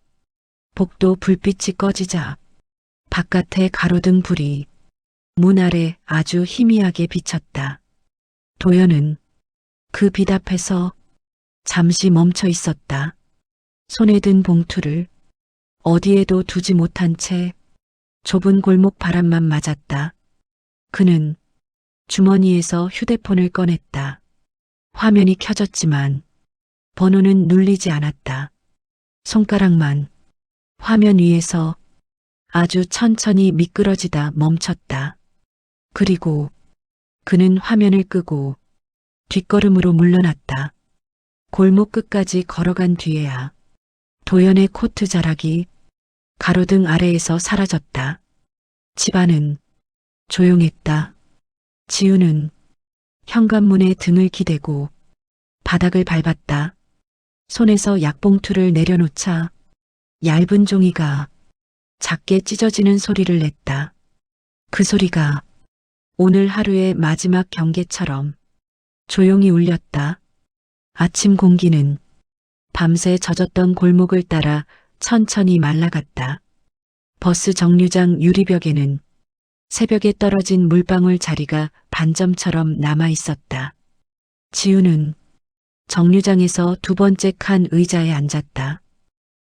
복도 불빛이 꺼지자 바깥의 가로등 불이 문 아래 아주 희미하게 비쳤다. 도연은 그 빛 앞에서 잠시 멈춰 있었다. 손에 든 봉투를 어디에도 두지 못한 채 좁은 골목 바람만 맞았다. 그는 주머니에서 휴대폰을 꺼냈다. 화면이 켜졌지만 번호는 눌리지 않았다. 손가락만 화면 위에서 아주 천천히 미끄러지다 멈췄다. 그리고 그는 화면을 끄고 뒷걸음으로 물러났다. 골목 끝까지 걸어간 뒤에야 도연의 코트 자락이 가로등 아래에서 사라졌다. 집안은 조용했다. 지훈은 현관문에 등을 기대고 바닥을 밟았다. 손에서 약봉투를 내려놓자 얇은 종이가 작게 찢어지는 소리를 냈다. 그 소리가 오늘 하루의 마지막 경계처럼 조용히 울렸다. 아침 공기는 밤새 젖었던 골목을 따라 천천히 말라갔다. 버스 정류장 유리벽에는 새벽에 떨어진 물방울 자리가 반점처럼 남아 있었다. 지훈은 정류장에서 두 번째 칸 의자에 앉았다.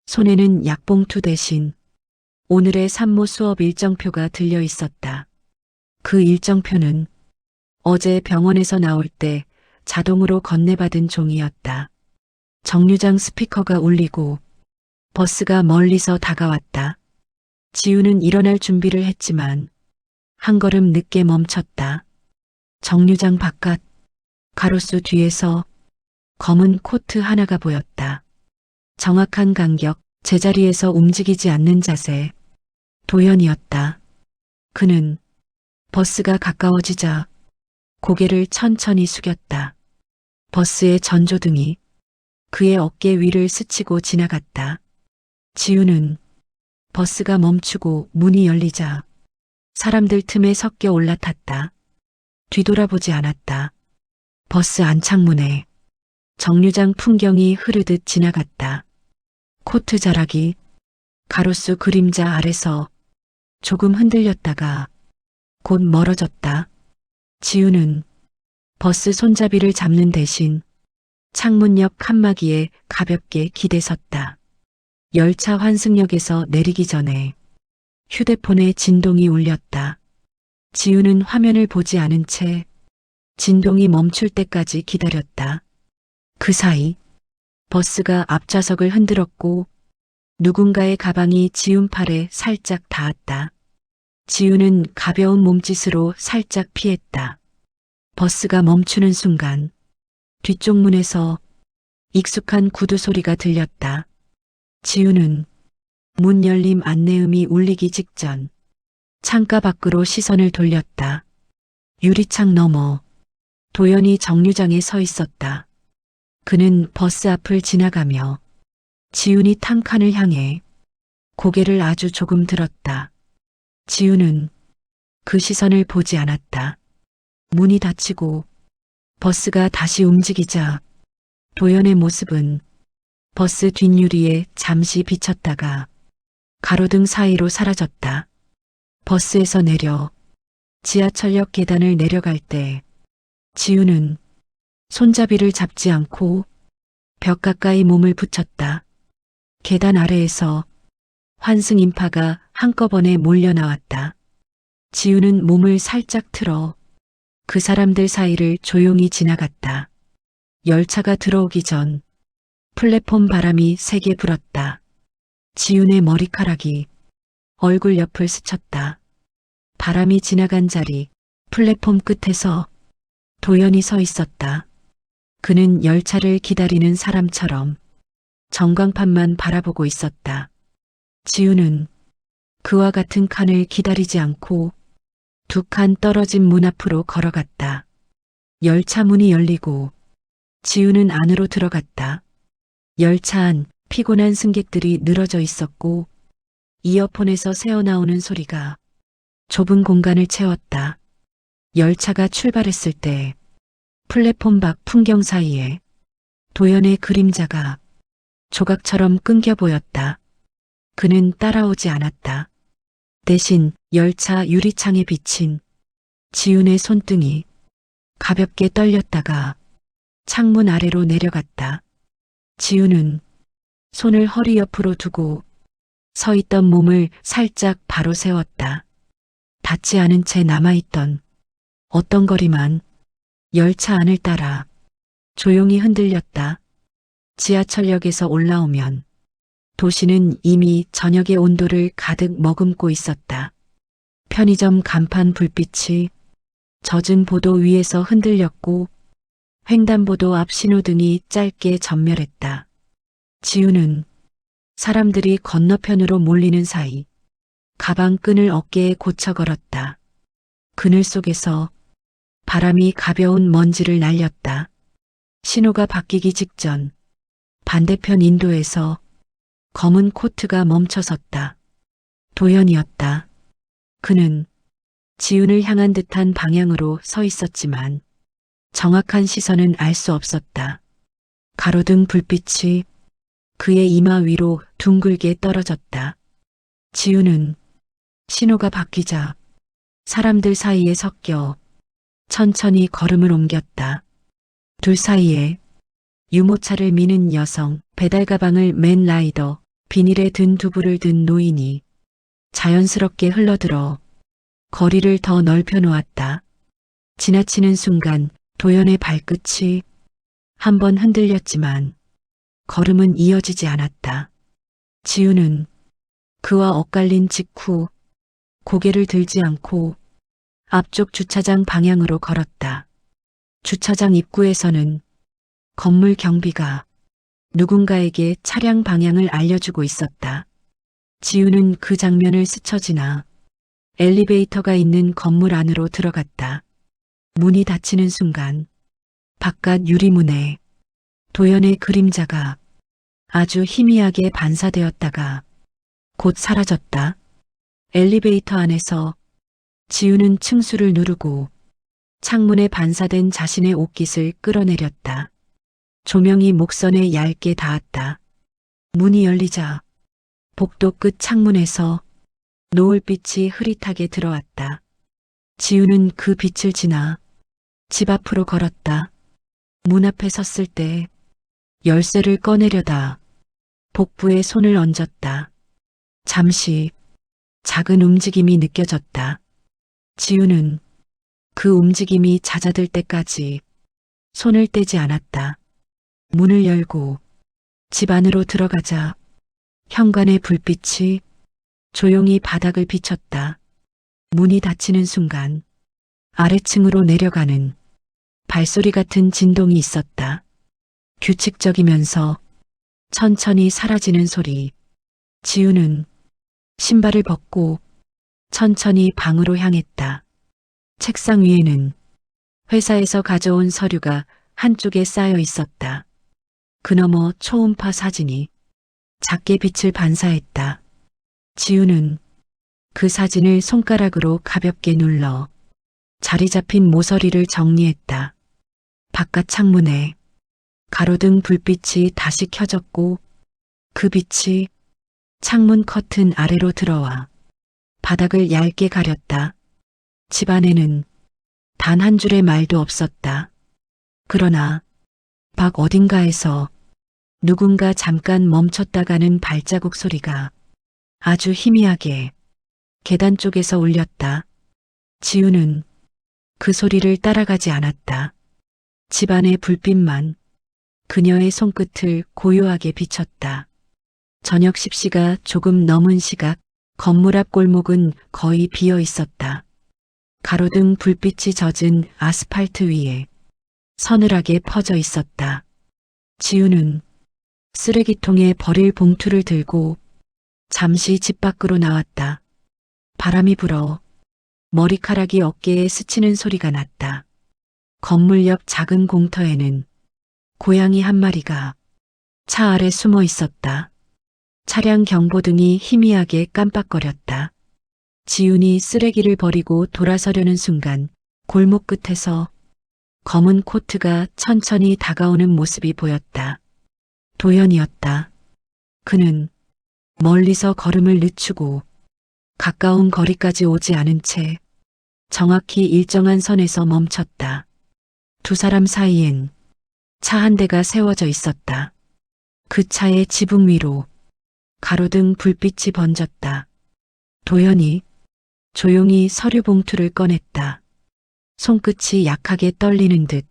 손에는 약봉투 대신 오늘의 산모 수업 일정표가 들려 있었다. 그 일정표는 어제 병원에서 나올 때 자동으로 건네받은 종이었다. 정류장 스피커가 울리고 버스가 멀리서 다가왔다. 지훈은 일어날 준비를 했지만 한 걸음 늦게 멈췄다. 정류장 바깥 가로수 뒤에서 검은 코트 하나가 보였다. 정확한 간격, 제자리에서 움직이지 않는 자세. 도연이었다. 그는 버스가 가까워지자 고개를 천천히 숙였다. 버스의 전조등이 그의 어깨 위를 스치고 지나갔다. 지훈은 버스가 멈추고 문이 열리자 사람들 틈에 섞여 올라탔다. 뒤돌아보지 않았다. 버스 안창문에 정류장 풍경이 흐르듯 지나갔다. 코트 자락이 가로수 그림자 아래서 조금 흔들렸다가 곧 멀어졌다. 지훈은 버스 손잡이를 잡는 대신 창문 옆 칸막이에 가볍게 기대섰다. 열차 환승역에서 내리기 전에 휴대폰에 진동이 울렸다. 지훈은 화면을 보지 않은 채 진동이 멈출 때까지 기다렸다. 그 사이 버스가 앞좌석을 흔들었고 누군가의 가방이 지훈 팔에 살짝 닿았다. 지훈은 가벼운 몸짓으로 살짝 피했다. 버스가 멈추는 순간 뒤쪽 문에서 익숙한 구두 소리가 들렸다. 지훈은 문 열림 안내음이 울리기 직전 창가 밖으로 시선을 돌렸다. 유리창 너머 도연이 정류장에 서 있었다. 그는 버스 앞을 지나가며 지훈이 탄 칸을 향해 고개를 아주 조금 들었다. 지훈은 그 시선을 보지 않았다. 문이 닫히고 버스가 다시 움직이자 도연의 모습은 버스 뒷유리에 잠시 비쳤다가 가로등 사이로 사라졌다. 버스에서 내려 지하철역 계단을 내려갈 때 지훈은 손잡이를 잡지 않고 벽 가까이 몸을 붙였다. 계단 아래에서 환승 인파가 한꺼번에 몰려 나왔다. 지훈은 몸을 살짝 틀어 그 사람들 사이를 조용히 지나갔다. 열차가 들어오기 전 플랫폼 바람이 세게 불었다. 지훈의 머리카락이 얼굴 옆을 스쳤다. 바람이 지나간 자리 플랫폼 끝에서 도연이 서 있었다. 그는 열차를 기다리는 사람처럼 전광판만 바라보고 있었다. 지훈은 그와 같은 칸을 기다리지 않고 2칸 떨어진 문 앞으로 걸어갔다. 열차 문이 열리고 지훈은 안으로 들어갔다. 열차 안 피곤한 승객들이 늘어져 있었고 이어폰에서 새어나오는 소리가 좁은 공간을 채웠다. 열차가 출발했을 때 플랫폼 밖 풍경 사이에 도연의 그림자가 조각처럼 끊겨 보였다. 그는 따라오지 않았다. 대신 열차 유리창에 비친 지훈의 손등이 가볍게 떨렸다가 창문 아래로 내려갔다. 지훈은 손을 허리 옆으로 두고 서 있던 몸을 살짝 바로 세웠다. 닿지 않은 채 남아있던 어떤 거리만 열차 안을 따라 조용히 흔들렸다. 지하철역에서 올라오면 도시는 이미 저녁의 온도를 가득 머금고 있었다. 편의점 간판 불빛이 젖은 보도 위에서 흔들렸고 횡단보도 앞 신호등이 짧게 전멸했다. 지훈은 사람들이 건너편으로 몰리는 사이 가방 끈을 어깨에 고쳐 걸었다. 그늘 속에서 바람이 가벼운 먼지를 날렸다. 신호가 바뀌기 직전 반대편 인도에서 검은 코트가 멈춰섰다. 도연이었다. 그는 지훈을 향한 듯한 방향으로 서 있었지만 정확한 시선은 알 수 없었다. 가로등 불빛이 그의 이마 위로 둥글게 떨어졌다. 지훈은 신호가 바뀌자 사람들 사이에 섞여 천천히 걸음을 옮겼다. 둘 사이에 유모차를 미는 여성, 배달 가방을 맨 라이더, 비닐에 든 두부를 든 노인이 자연스럽게 흘러들어 거리를 더 넓혀 놓았다. 지나치는 순간 도연의 발끝이 한번 흔들렸지만 걸음은 이어지지 않았다. 지훈은 그와 엇갈린 직후 고개를 들지 않고 앞쪽 주차장 방향으로 걸었다. 주차장 입구에서는 건물 경비가 누군가에게 차량 방향을 알려주고 있었다. 지훈은 그 장면을 스쳐 지나 엘리베이터가 있는 건물 안으로 들어갔다. 문이 닫히는 순간 바깥 유리문에 도연의 그림자가 아주 희미하게 반사되었다가 곧 사라졌다. 엘리베이터 안에서 지훈은 층수를 누르고 창문에 반사된 자신의 옷깃을 끌어내렸다. 조명이 목선에 얇게 닿았다. 문이 열리자 복도 끝 창문에서 노을빛이 흐릿하게 들어왔다. 지훈은 그 빛을 지나 집 앞으로 걸었다. 문 앞에 섰을 때 열쇠를 꺼내려다 복부에 손을 얹었다. 잠시 작은 움직임이 느껴졌다. 지훈은 그 움직임이 잦아들 때까지 손을 떼지 않았다. 문을 열고 집 안으로 들어가자 현관의 불빛이 조용히 바닥을 비췄다. 문이 닫히는 순간 아래층으로 내려가는 발소리 같은 진동이 있었다. 규칙적이면서 천천히 사라지는 소리. 지훈은 신발을 벗고 천천히 방으로 향했다. 책상 위에는 회사에서 가져온 서류가 한쪽에 쌓여 있었다. 그너머 초음파 사진이 작게 빛을 반사했다. 지우는 그 사진을 손가락으로 가볍게 눌러 자리 잡힌 모서리를 정리했다. 바깥 창문에 가로등 불빛이 다시 켜졌고 그 빛이 창문 커튼 아래로 들어와 바닥을 얇게 가렸다. 집 안에는 단 한 줄의 말도 없었다. 그러나 밖 어딘가에서 누군가 잠깐 멈췄다 가는 발자국 소리가 아주 희미하게 계단 쪽에서 울렸다. 지우는 그 소리를 따라가지 않았다. 집 안의 불빛만 그녀의 손끝을 고요하게 비쳤다. 저녁 10시가 조금 넘은 시각, 건물 앞 골목은 거의 비어 있었다. 가로등 불빛이 젖은 아스팔트 위에 서늘하게 퍼져 있었다. 지우는 쓰레기통에 버릴 봉투를 들고 잠시 집 밖으로 나왔다. 바람이 불어 머리카락이 어깨에 스치는 소리가 났다. 건물 옆 작은 공터에는 고양이 한 마리가 차 아래 숨어 있었다. 차량 경보등이 희미하게 깜빡거렸다. 지훈이 쓰레기를 버리고 돌아서려는 순간 골목 끝에서 검은 코트가 천천히 다가오는 모습이 보였다. 도연이었다. 그는 멀리서 걸음을 늦추고 가까운 거리까지 오지 않은 채 정확히 일정한 선에서 멈췄다. 두 사람 사이엔 차 한 대가 세워져 있었다. 그 차의 지붕 위로 가로등 불빛이 번졌다. 도연이 조용히 서류 봉투를 꺼냈다. 손끝이 약하게 떨리는 듯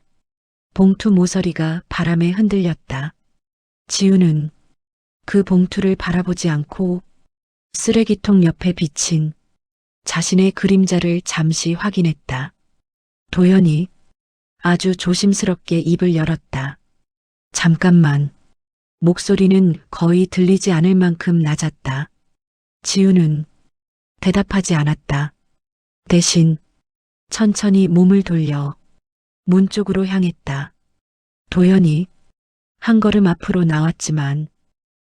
봉투 모서리가 바람에 흔들렸다. 지우는 그 봉투를 바라보지 않고 쓰레기통 옆에 비친 자신의 그림자를 잠시 확인했다. 도연이 아주 조심스럽게 입을 열었다. 잠깐만. 목소리는 거의 들리지 않을 만큼 낮았다. 지우는 대답하지 않았다. 대신 천천히 몸을 돌려 문 쪽으로 향했다. 도연이 한 걸음 앞으로 나왔지만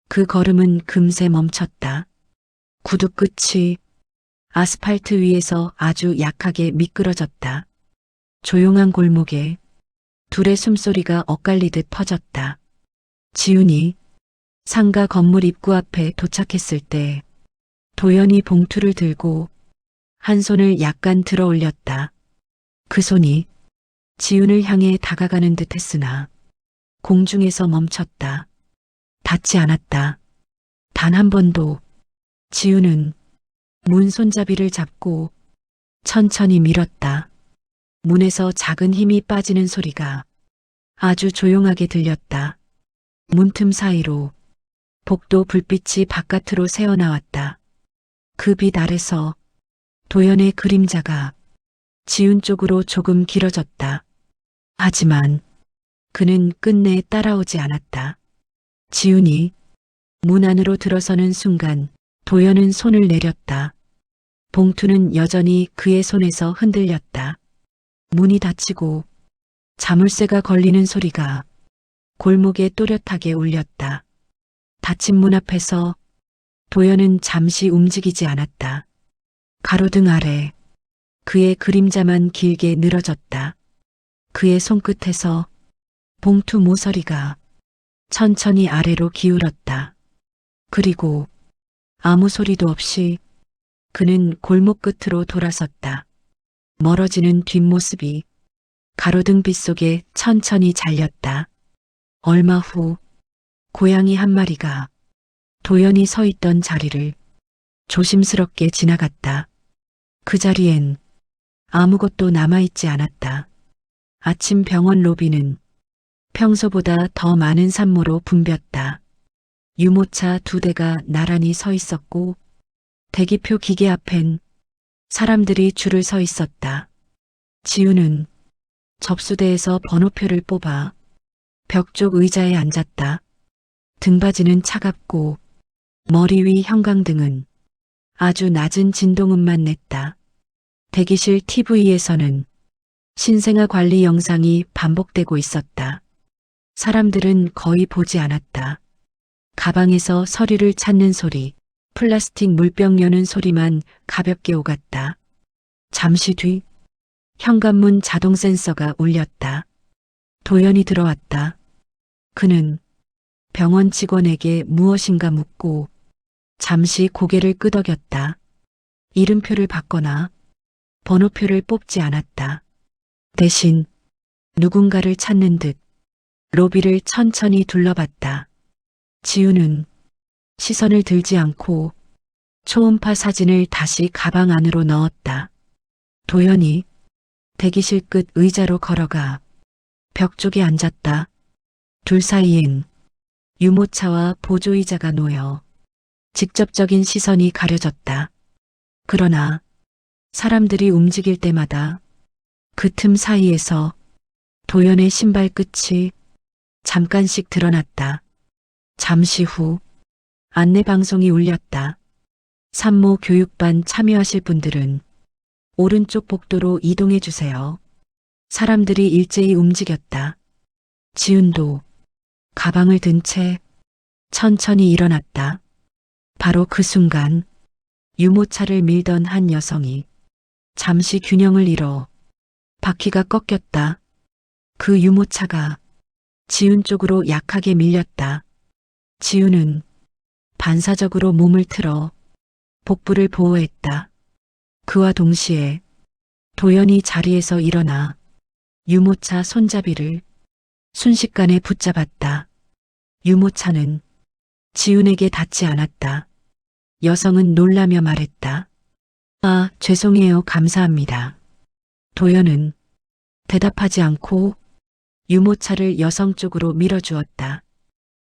그 걸음은 금세 멈췄다. 구두 끝이 아스팔트 위에서 아주 약하게 미끄러졌다. 조용한 골목에 둘의 숨소리가 엇갈리듯 퍼졌다. 지훈이 상가 건물 입구 앞에 도착했을 때 도연이 봉투를 들고 한 손을 약간 들어 올렸다. 그 손이 지훈을 향해 다가가는 듯 했으나 공중에서 멈췄다. 닿지 않았다. 단 한 번도. 지훈은 문 손잡이를 잡고 천천히 밀었다. 문에서 작은 힘이 빠지는 소리가 아주 조용하게 들렸다. 문틈 사이로 복도 불빛이 바깥으로 새어나왔다. 그 빛 아래서 도연의 그림자가 지훈 쪽으로 조금 길어졌다. 하지만 그는 끝내 따라오지 않았다. 지훈이 문 안으로 들어서는 순간 도연은 손을 내렸다. 봉투는 여전히 그의 손에서 흔들렸다. 문이 닫히고 자물쇠가 걸리는 소리가 골목에 또렷하게 울렸다. 닫힌 문 앞에서 도연은 잠시 움직이지 않았다. 가로등 아래 그의 그림자만 길게 늘어졌다. 그의 손끝에서 봉투 모서리가 천천히 아래로 기울었다. 그리고 아무 소리도 없이 그는 골목 끝으로 돌아섰다. 멀어지는 뒷모습이 가로등빛 속에 천천히 잘렸다. 얼마 후 고양이 한 마리가 도연이 서 있던 자리를 조심스럽게 지나갔다. 그 자리엔 아무것도 남아있지 않았다. 아침 병원 로비는 평소보다 더 많은 산모로 붐볐다. 유모차 2대가 나란히 서 있었고 대기표 기계 앞엔 사람들이 줄을 서 있었다. 지우는 접수대에서 번호표를 뽑아 벽 쪽 의자에 앉았다. 등받이는 차갑고 머리 위 형광등은 아주 낮은 진동음만 냈다. 대기실 TV에서는 신생아 관리 영상이 반복되고 있었다. 사람들은 거의 보지 않았다. 가방에서 서류를 찾는 소리, 플라스틱 물병 여는 소리만 가볍게 오갔다. 잠시 뒤 현관문 자동 센서가 울렸다. 도연이 들어왔다. 그는 병원 직원에게 무엇인가 묻고 잠시 고개를 끄덕였다. 이름표를 받거나 번호표를 뽑지 않았다. 대신 누군가를 찾는 듯 로비를 천천히 둘러봤다. 지우는 시선을 들지 않고 초음파 사진을 다시 가방 안으로 넣었다. 도연이 대기실 끝 의자로 걸어가 벽 쪽에 앉았다. 둘 사이엔 유모차와 보조의자가 놓여 직접적인 시선이 가려졌다. 그러나 사람들이 움직일 때마다 그 틈 사이에서 도연의 신발 끝이 잠깐씩 드러났다. 잠시 후 안내방송이 울렸다. 산모 교육반 참여하실 분들은 오른쪽 복도로 이동해 주세요. 사람들이 일제히 움직였다. 지훈도 가방을 든 채 천천히 일어났다. 바로 그 순간 유모차를 밀던 한 여성이 잠시 균형을 잃어 바퀴가 꺾였다. 그 유모차가 지훈 쪽으로 약하게 밀렸다. 지훈은 반사적으로 몸을 틀어 복부를 보호했다. 그와 동시에 도연이 자리에서 일어나 유모차 손잡이를 순식간에 붙잡았다. 유모차는 지훈에게 닿지 않았다. 여성은 놀라며 말했다. 아, 죄송해요. 감사합니다. 도연은 대답하지 않고 유모차를 여성 쪽으로 밀어주었다.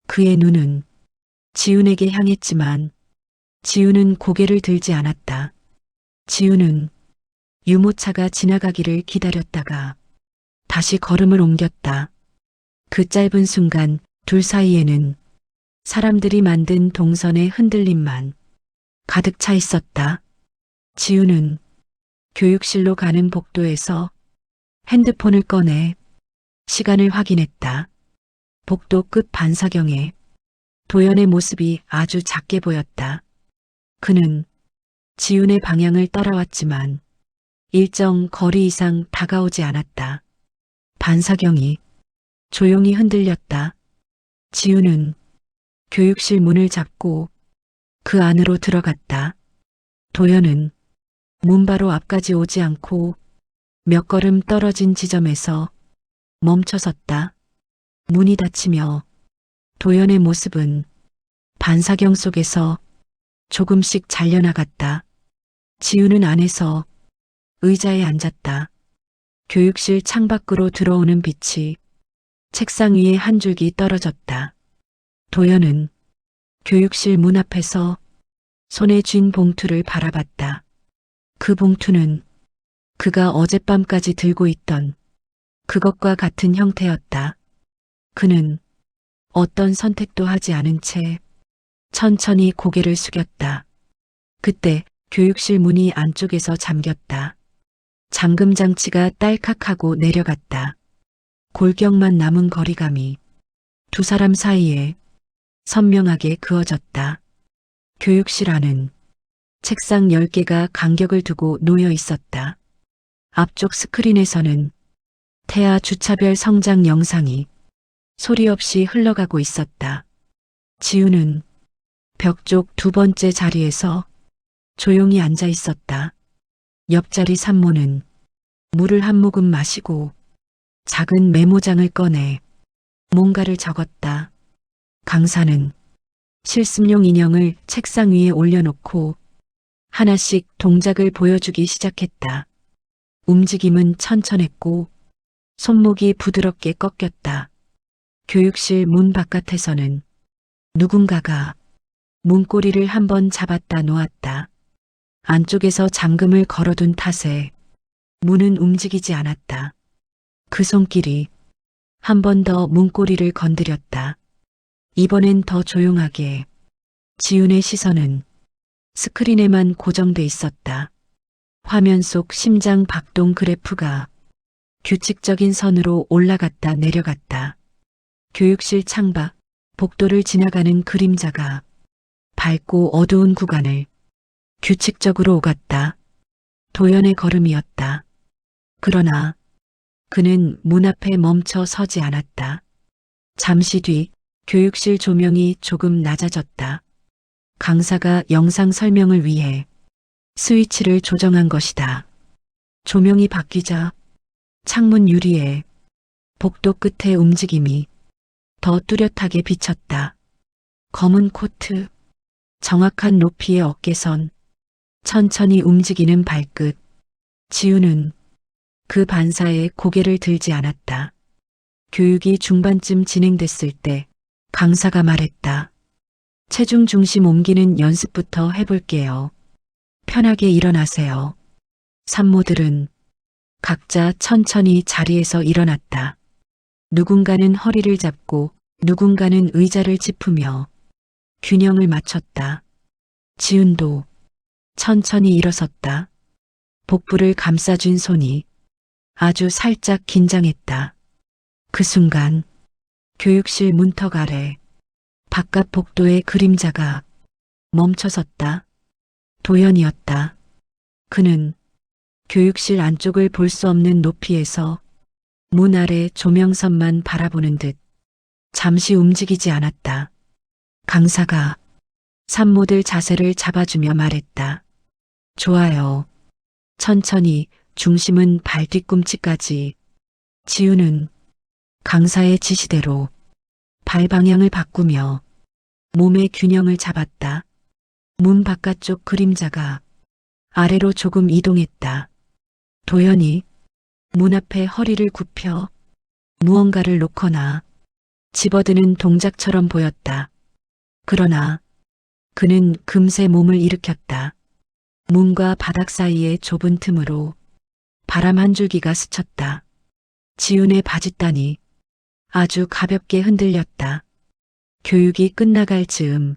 그의 눈은 지훈에게 향했지만 지훈은 고개를 들지 않았다. 지훈은 유모차가 지나가기를 기다렸다가 다시 걸음을 옮겼다. 그 짧은 순간 둘 사이에는 사람들이 만든 동선의 흔들림만 가득 차 있었다. 지훈은 교육실로 가는 복도에서 핸드폰을 꺼내 시간을 확인했다. 복도 끝 반사경에 도연의 모습이 아주 작게 보였다. 그는 지훈의 방향을 따라왔지만 일정 거리 이상 다가오지 않았다. 반사경이 조용히 흔들렸다. 지훈은 교육실 문을 잡고 그 안으로 들어갔다. 도연은 문 바로 앞까지 오지 않고 몇 걸음 떨어진 지점에서 멈춰섰다. 문이 닫히며 도연의 모습은 반사경 속에서 조금씩 잘려나갔다. 지훈은 안에서 의자에 앉았다. 교육실 창밖으로 들어오는 빛이 책상 위에 한 줄기 떨어졌다. 도연은 교육실 문 앞에서 손에 쥔 봉투를 바라봤다. 그 봉투는 그가 어젯밤까지 들고 있던 그것과 같은 형태였다. 그는 어떤 선택도 하지 않은 채 천천히 고개를 숙였다. 그때 교육실 문이 안쪽에서 잠겼다. 잠금 장치가 딸칵하고 내려갔다. 골격만 남은 거리감이 두 사람 사이에 선명하게 그어졌다. 교육실 안은 책상 10개가 간격을 두고 놓여 있었다. 앞쪽 스크린에서는 태아 주차별 성장 영상이 소리 없이 흘러가고 있었다. 지훈은 벽 쪽 두 번째 자리에서 조용히 앉아 있었다. 옆자리 산모는 물을 한 모금 마시고 작은 메모장을 꺼내 뭔가를 적었다. 강사는 실습용 인형을 책상 위에 올려놓고 하나씩 동작을 보여주기 시작했다. 움직임은 천천했고 손목이 부드럽게 꺾였다. 교육실 문 바깥에서는 누군가가 문고리를 한번 잡았다 놓았다. 안쪽에서 잠금을 걸어둔 탓에 문은 움직이지 않았다. 그 손길이 한 번 더 문고리를 건드렸다. 이번엔 더 조용하게. 지훈의 시선은 스크린에만 고정돼 있었다. 화면 속 심장 박동 그래프가 규칙적인 선으로 올라갔다 내려갔다. 교육실 창밖, 복도를 지나가는 그림자가 밝고 어두운 구간을 규칙적으로 오갔다. 도연의 걸음이었다. 그러나 그는 문 앞에 멈춰 서지 않았다. 잠시 뒤 교육실 조명이 조금 낮아졌다. 강사가 영상 설명을 위해 스위치를 조정한 것이다. 조명이 바뀌자 창문 유리에 복도 끝의 움직임이 더 뚜렷하게 비쳤다. 검은 코트, 정확한 높이의 어깨선, 천천히 움직이는 발끝. 지우는 그 반사에 고개를 들지 않았다. 교육이 중반쯤 진행됐을 때 강사가 말했다. 체중 중심 옮기는 연습부터 해볼게요. 편하게 일어나세요. 산모들은 각자 천천히 자리에서 일어났다. 누군가는 허리를 잡고 누군가는 의자를 짚으며 균형을 맞췄다. 지훈도 천천히 일어섰다. 복부를 감싸준 손이 아주 살짝 긴장했다. 그 순간 교육실 문턱 아래 바깥 복도의 그림자가 멈춰섰다. 도연이었다. 그는 교육실 안쪽을 볼 수 없는 높이에서 문 아래 조명선만 바라보는 듯 잠시 움직이지 않았다. 강사가 산모들 자세를 잡아주며 말했다. 좋아요. 천천히 중심은 발 뒤꿈치까지. 지우는 강사의 지시대로 발 방향을 바꾸며 몸의 균형을 잡았다. 문 바깥쪽 그림자가 아래로 조금 이동했다. 도연이 문 앞에 허리를 굽혀 무언가를 놓거나 집어드는 동작처럼 보였다. 그러나 그는 금세 몸을 일으켰다. 문과 바닥 사이의 좁은 틈으로 바람 한 줄기가 스쳤다. 지훈의 바짓단이 아주 가볍게 흔들렸다. 교육이 끝나갈 즈음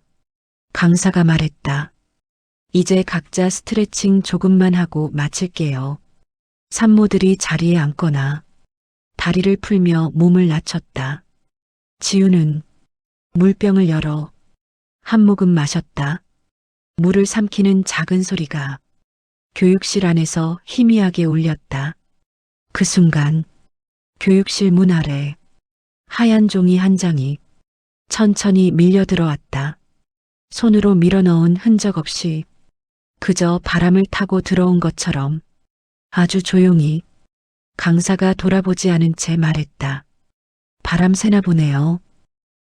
강사가 말했다. 이제 각자 스트레칭 조금만 하고 마칠게요. 산모들이 자리에 앉거나 다리를 풀며 몸을 낮췄다. 지우는 물병을 열어 한 모금 마셨다. 물을 삼키는 작은 소리가 교육실 안에서 희미하게 울렸다. 그 순간 교육실 문 아래 하얀 종이 한 장이 천천히 밀려 들어왔다. 손으로 밀어넣은 흔적 없이 그저 바람을 타고 들어온 것처럼 아주 조용히 강사가 돌아보지 않은 채 말했다. 바람 새나 보네요.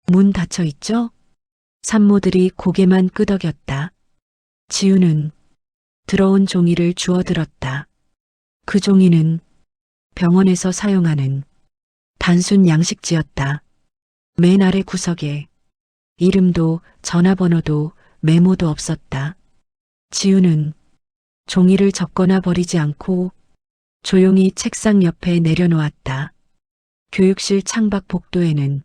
문 닫혀 있죠? 산모들이 고개만 끄덕였다. 지우는 들어온 종이를 주워들었다. 그 종이는 병원에서 사용하는 단순 양식지였다. 맨 아래 구석에 이름도 전화번호도 메모도 없었다. 지우는 종이를 접거나 버리지 않고 조용히 책상 옆에 내려놓았다. 교육실 창밖 복도에는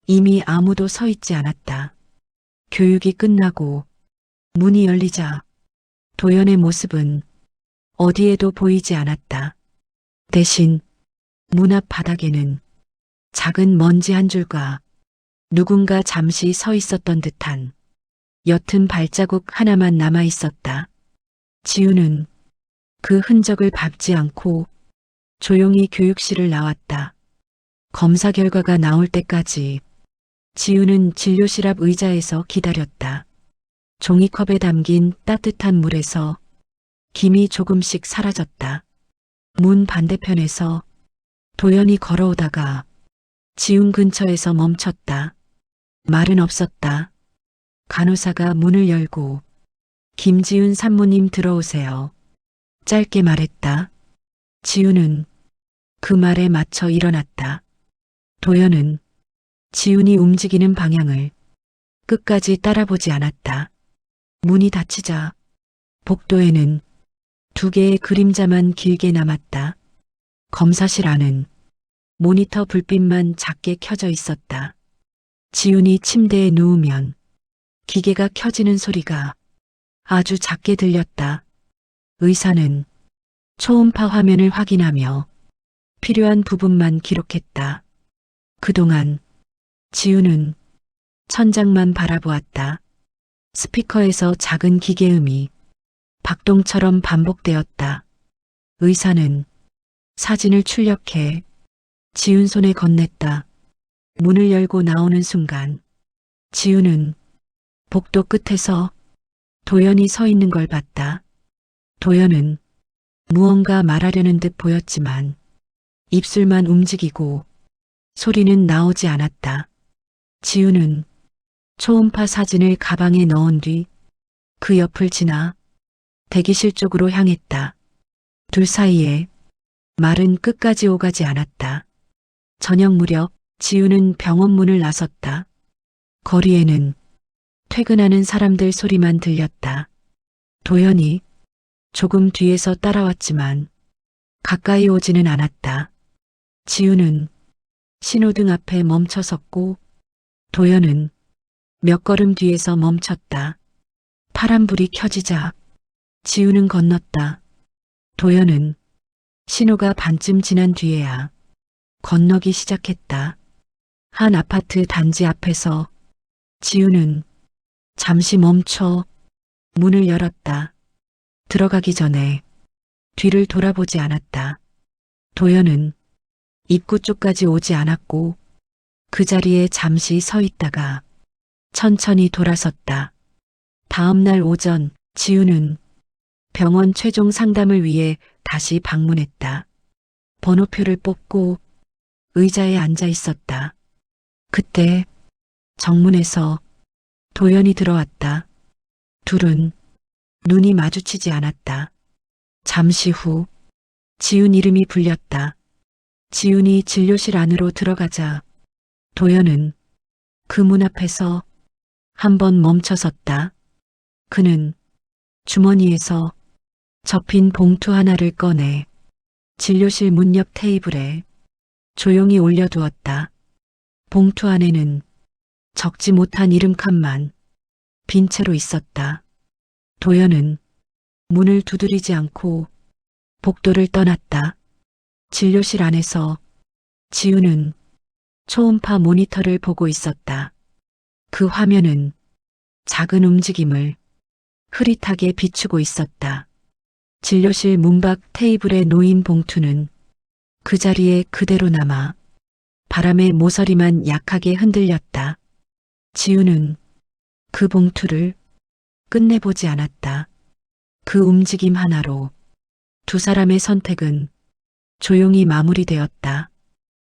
이미 아무도 서 있지 않았다. 교육이 끝나고 문이 열리자 도연의 모습은 어디에도 보이지 않았다. 대신 문 앞 바닥에는 작은 먼지 한 줄과 누군가 잠시 서 있었던 듯한 옅은 발자국 하나만 남아 있었다. 지우는 그 흔적을 밟지 않고 조용히 교육실을 나왔다. 검사 결과가 나올 때까지 지우는 진료실 앞 의자에서 기다렸다. 종이컵에 담긴 따뜻한 물에서 김이 조금씩 사라졌다. 문 반대편에서 도연이 걸어오다가 지훈 근처에서 멈췄다. 말은 없었다. 간호사가 문을 열고 김지훈 산모님 들어오세요. 짧게 말했다. 지훈은 그 말에 맞춰 일어났다. 도연은 지훈이 움직이는 방향을 끝까지 따라보지 않았다. 문이 닫히자 복도에는 두 개의 그림자만 길게 남았다. 검사실 안은 모니터 불빛만 작게 켜져 있었다. 지훈이 침대에 누우면 기계가 켜지는 소리가 아주 작게 들렸다. 의사는 초음파 화면을 확인하며 필요한 부분만 기록했다. 그동안 지우는 천장만 바라보았다. 스피커에서 작은 기계음이 박동처럼 반복되었다. 의사는 사진을 출력해 지훈 손에 건넸다. 문을 열고 나오는 순간 지훈은 복도 끝에서 도연이 서 있는 걸 봤다. 도연은 무언가 말하려는 듯 보였지만 입술만 움직이고 소리는 나오지 않았다. 지훈은 초음파 사진을 가방에 넣은 뒤 그 옆을 지나 대기실 쪽으로 향했다. 둘 사이에 말은 끝까지 오가지 않았다. 저녁 무렵 지훈은 병원 문을 나섰다. 거리에는 퇴근하는 사람들 소리만 들렸다. 도연이 조금 뒤에서 따라왔지만 가까이 오지는 않았다. 지훈은 신호등 앞에 멈춰 섰고 도연은 몇 걸음 뒤에서 멈췄다. 파란불이 켜지자 지훈은 건넜다. 도연은 신호가 반쯤 지난 뒤에야 건너기 시작했다. 한 아파트 단지 앞에서 지훈은 잠시 멈춰 문을 열었다. 들어가기 전에 뒤를 돌아보지 않았다. 도연은 입구 쪽까지 오지 않았고 그 자리에 잠시 서 있다가 천천히 돌아섰다. 다음 날 오전 지훈은 병원 최종 상담을 위해 다시 방문했다. 번호표를 뽑고 의자에 앉아 있었다. 그때 정문에서 도연이 들어왔다. 둘은 눈이 마주치지 않았다. 잠시 후 지훈 이름이 불렸다. 지훈이 진료실 안으로 들어가자 도연은 그 문 앞에서 한 번 멈춰 섰다. 그는 주머니에서 접힌 봉투 하나를 꺼내 진료실 문 옆 테이블에 조용히 올려두었다. 봉투 안에는 적지 못한 이름칸만 빈 채로 있었다. 도연은 문을 두드리지 않고 복도를 떠났다. 진료실 안에서 지훈은 초음파 모니터를 보고 있었다. 그 화면은 작은 움직임을 흐릿하게 비추고 있었다. 진료실 문밖 테이블에 놓인 봉투는 그 자리에 그대로 남아 바람에 모서리만 약하게 흔들렸다. 지훈은 그 봉투를 끝내보지 않았다. 그 움직임 하나로 두 사람의 선택은 조용히 마무리되었다.